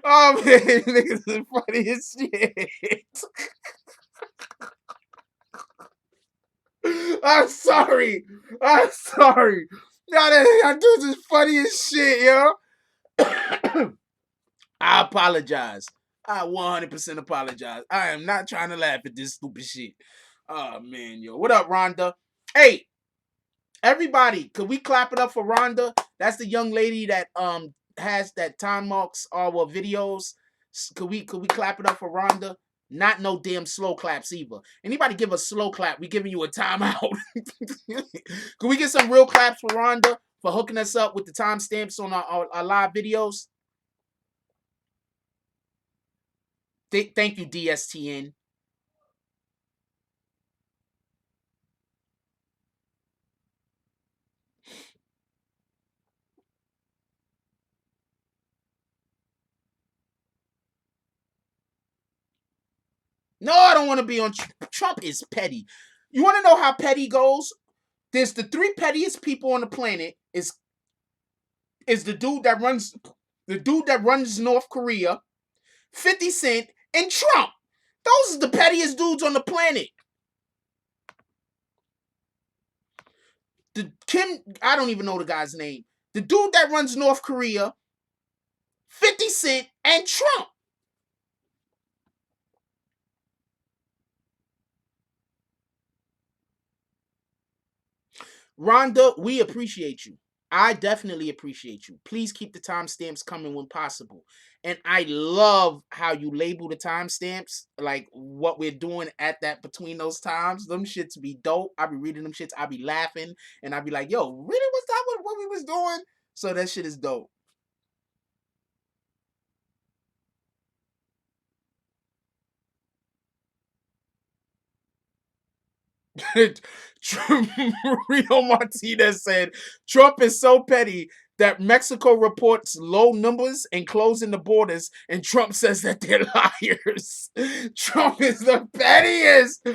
Oh man, niggas is funny as shit. I'm sorry. I'm sorry. Now that dudes is funny as shit, yo. I apologize. I 100% apologize. I am not trying to laugh at this stupid shit. Oh man, yo. What up, Rhonda? Hey, everybody, could we clap it up for Rhonda? That's the young lady that has that time marks our videos. Could we clap it up for Rhonda? Not no damn slow claps either. Anybody give a slow clap, we giving you a timeout. Could we get some real claps for Rhonda for hooking us up with the timestamps on our live videos? Thank you, DSTN. No, I don't want to be on. Trump is petty. You want to know how petty goes? There's the three pettiest people on the planet. Is the dude that runs North Korea, 50 Cent, and Trump. Those are the pettiest dudes on the planet. I don't even know the guy's name. The dude that runs North Korea, 50 Cent, and Trump. Rhonda, we appreciate you. I definitely appreciate you. Please keep the timestamps coming when possible. And I love how you label the timestamps, like what we're doing at that between those times. Them shits be dope. I be reading them shits. I be laughing, and I be like, "Yo, really? Was that what we was doing?" So that shit is dope. Rio Martinez said Trump is so petty that Mexico reports low numbers and closing the borders, and Trump says that they're liars. Trump is the pettiest.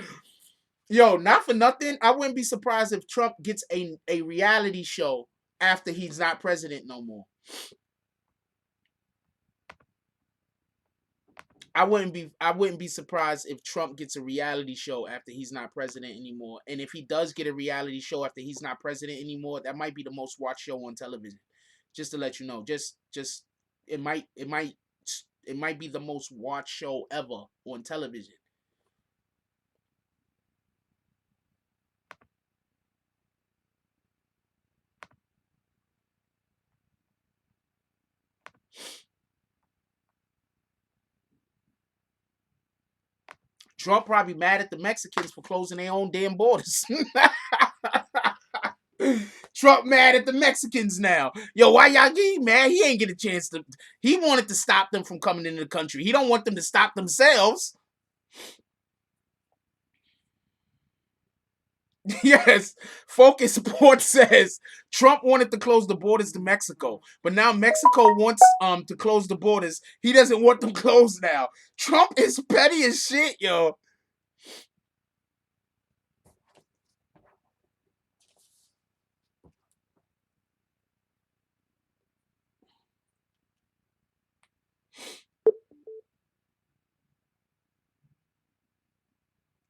Yo, not for nothing. I wouldn't be surprised if Trump gets a reality show after he's not president no more. I wouldn't be surprised if Trump gets a reality show after he's not president anymore. And if he does get a reality show after he's not president anymore, that might be the most watched show on television. Just to let you know. Just it might be the most watched show ever on television. Trump probably mad at the Mexicans for closing their own damn borders. Trump mad at the Mexicans now. Yo, why y'all get mad? He ain't get a chance to. He wanted to stop them from coming into the country. He don't want them to stop themselves. Yes, Focus Sports says Trump wanted to close the borders to Mexico, but now Mexico wants to close the borders. He doesn't want them closed now. Trump is petty as shit, yo.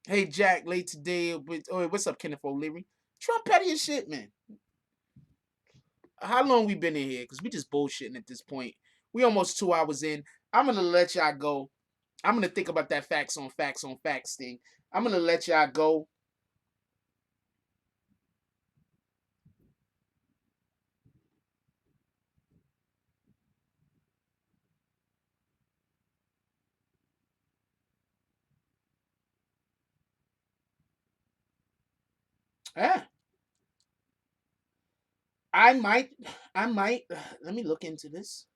Hey Jack, late today. What's up, Kenneth O'Leary? Trump petty as shit, man. How long we been in here? Because we just bullshitting at this point. We almost 2 hours in. I'm gonna let y'all go. I'm gonna think about that facts on facts thing. I'm gonna let y'all go. Ah, I might, I might. Let me look into this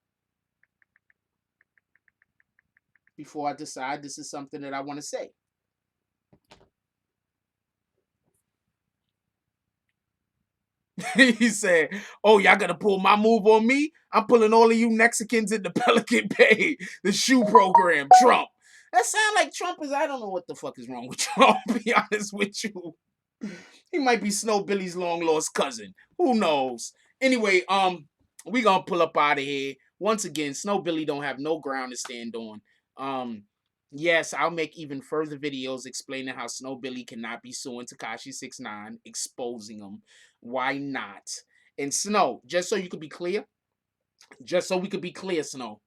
before I decide this is something that I want to say. He said, "Oh, y'all gonna pull my move on me? I'm pulling all of you Mexicans in the Pelican Bay, the shoe program, Trump." That sound like Trump is. I don't know what the fuck is wrong with Trump. To be honest with you, he might be Snow Billy's long lost cousin. Who knows? Anyway, we gonna pull up out of here. Once again, Snow Billy don't have no ground to stand on. Yes, I'll make even further videos explaining how Snow Billy cannot be suing Tekashi 69, exposing him. Why not? And Snow, just so you could be clear, just so we could be clear, Snow,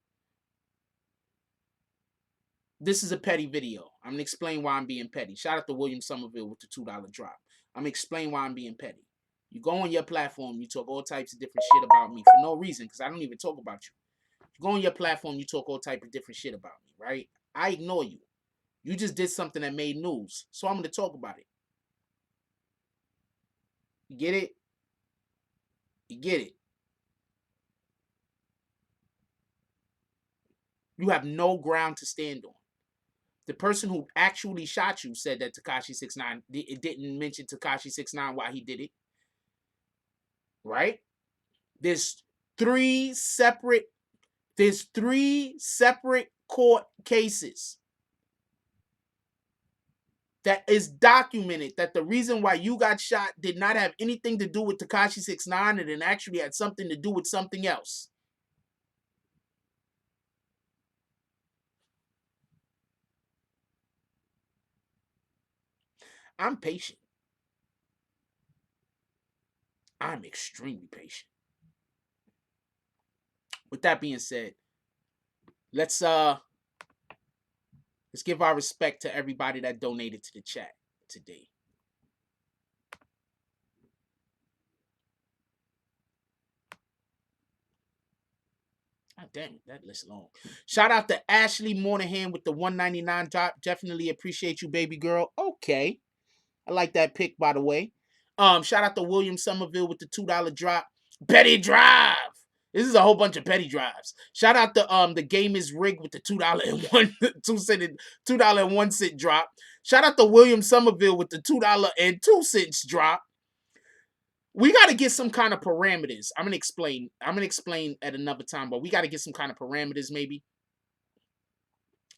this is a petty video. I'm gonna explain why I'm being petty. Shout out to William Somerville with the $2 drop. I'm gonna explain why I'm being petty. You go on your platform, you talk all types of different shit about me for no reason, because I don't even talk about you. You go on your platform, you talk all type of different shit about me, right? I ignore you. You just did something that made news, so I'm gonna talk about it. You get it? You get it? You have no ground to stand on. The person who actually shot you said that Tekashi 69 it didn't mention Tekashi 69 why he did it. Right? There's three separate there's three separate court cases that is documented that the reason why you got shot did not have anything to do with Tekashi 69 and it actually had something to do with something else. I'm patient. I'm extremely patient. With that being said, let's let's give our respect to everybody that donated to the chat today. God damn it, that list long. Shout out to Ashley Moynihan with the 199 drop. Definitely appreciate you, baby girl. Okay. I like that pick, by the way. Shout out to William Somerville with the $2 drop. Petty Drive. This is a whole bunch of petty drives. Shout out to the Game is Rigged with the $2.01 drop. Shout out to William Somerville with the $2.02 drop. We got to get some kind of parameters. I'm gonna explain. I'm gonna explain at another time, but we got to get some kind of parameters, maybe.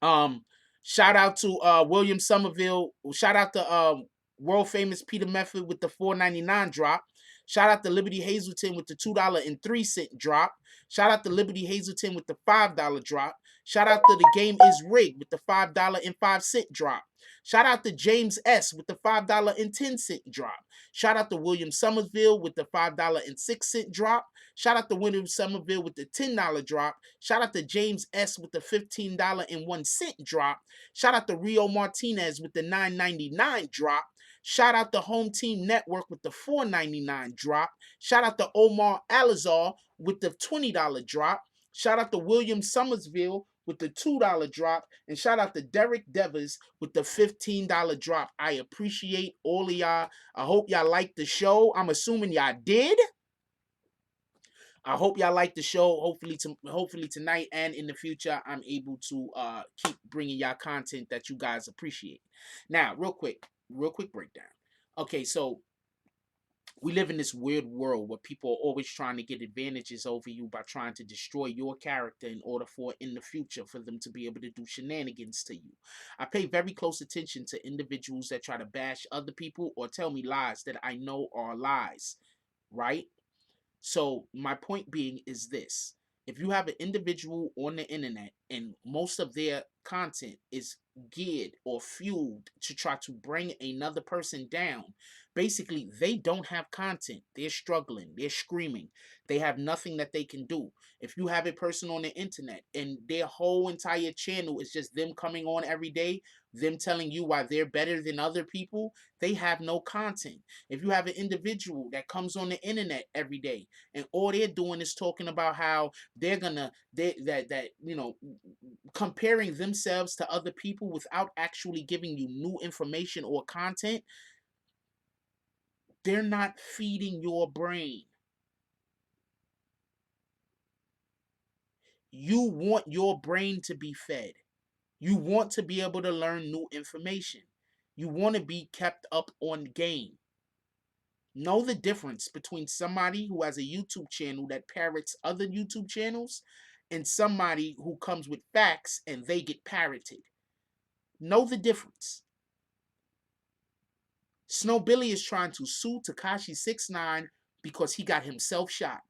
Um, Shout out to William Somerville. Shout out to world famous Peter Method with the 4.99 drop. Shout out to Liberty Hazelton with the $2.03 drop. Shout out to Liberty Hazelton with the $5 drop. Shout out to The Game Is Rigged with the $5.05 drop. Shout out to James S. with the $5.10 drop. Shout out to William Somerville with the $5.06 drop. Shout out to William Somerville with the $10 drop. Shout out to James S. with the $15.01 drop. Shout out to Rio Martinez with the $9.99 drop. Shout out to Home Team Network with the $4.99 drop. Shout out to Omar Alazar with the $20 drop. Shout out to William Somersville with the $2 drop. And shout out to Derek Devers with the $15 drop. I appreciate all of y'all. I hope y'all liked the show. I'm assuming y'all did. I hope y'all like the show. Hopefully tonight and in the future, I'm able to keep bringing y'all content that you guys appreciate. Now, real quick breakdown. Okay, so we live in this weird world where people are always trying to get advantages over you by trying to destroy your character in order for in the future for them to be able to do shenanigans to you. I pay very close attention to individuals that try to bash other people or tell me lies that I know are lies, right? So my point being is this. If you have an individual on the internet and most of their content is geared or fueled to try to bring another person down, basically they don't have content. They're struggling. They're screaming. They have nothing that they can do. If you have a person on the internet and their whole entire channel is just them coming on every day, them telling you why they're better than other people, they have no content. If you have an individual that comes on the internet every day and all they're doing is talking about how they're gonna comparing themselves to other people without actually giving you new information or content, they're not feeding your brain. You want your brain to be fed. You want to be able to learn new information. You want to be kept up on game. Know the difference between somebody who has a YouTube channel that parrots other YouTube channels and somebody who comes with facts and they get parroted. Know the difference. Snow Billy is trying to sue Tekashi 6ix9ine because he got himself shot.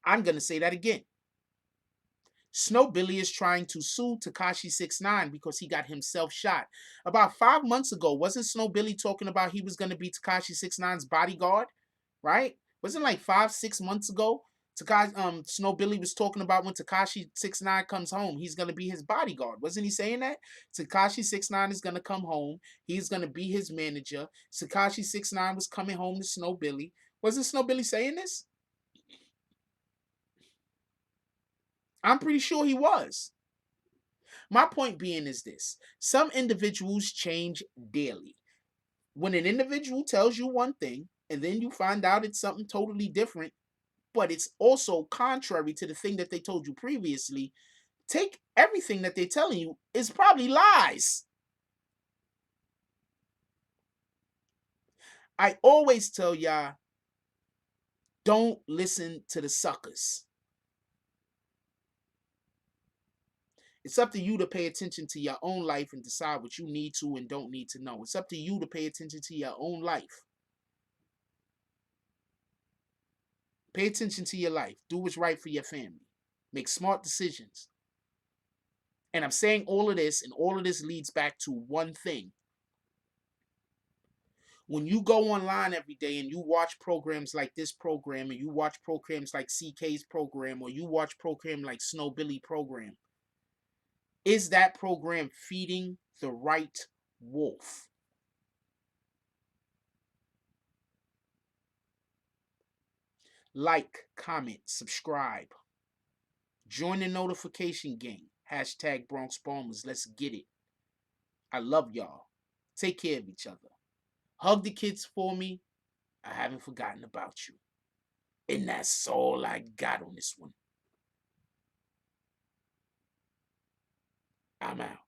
I'm going to say that again. Snow Billy is trying to sue Tekashi 6ix9ine because he got himself shot. About 5 months ago, wasn't Snow Billy talking about he was going to be Tekashi 6ix9ine's bodyguard? Right? Wasn't like 5-6 months ago? Snow Billy was talking about when Tekashi 6ix9ine comes home, he's gonna be his bodyguard. Wasn't he saying that? Tekashi 6ix9ine is gonna come home. He's gonna be his manager. Tekashi 6ix9ine was coming home to Snow Billy. Wasn't Snow Billy saying this? I'm pretty sure he was. My point being is this. Some individuals change daily. When an individual tells you one thing and then you find out it's something totally different, but it's also contrary to the thing that they told you previously, take everything that they're telling you is probably lies. I always tell y'all, don't listen to the suckers. It's up to you to pay attention to your own life and decide what you need to and don't need to know. It's up to you to pay attention to your own life. Pay attention to your life. Do what's right for your family. Make smart decisions. And I'm saying all of this, and all of this leads back to one thing. When you go online every day and you watch programs like this program, and you watch programs like CK's program, or you watch program like Snow Billy program, is that program feeding the right wolf? Like, comment, subscribe. Join the notification gang. Hashtag Bronx Bombers. Let's get it. I love y'all. Take care of each other. Hug the kids for me. I haven't forgotten about you. And that's all I got on this one. I'm out.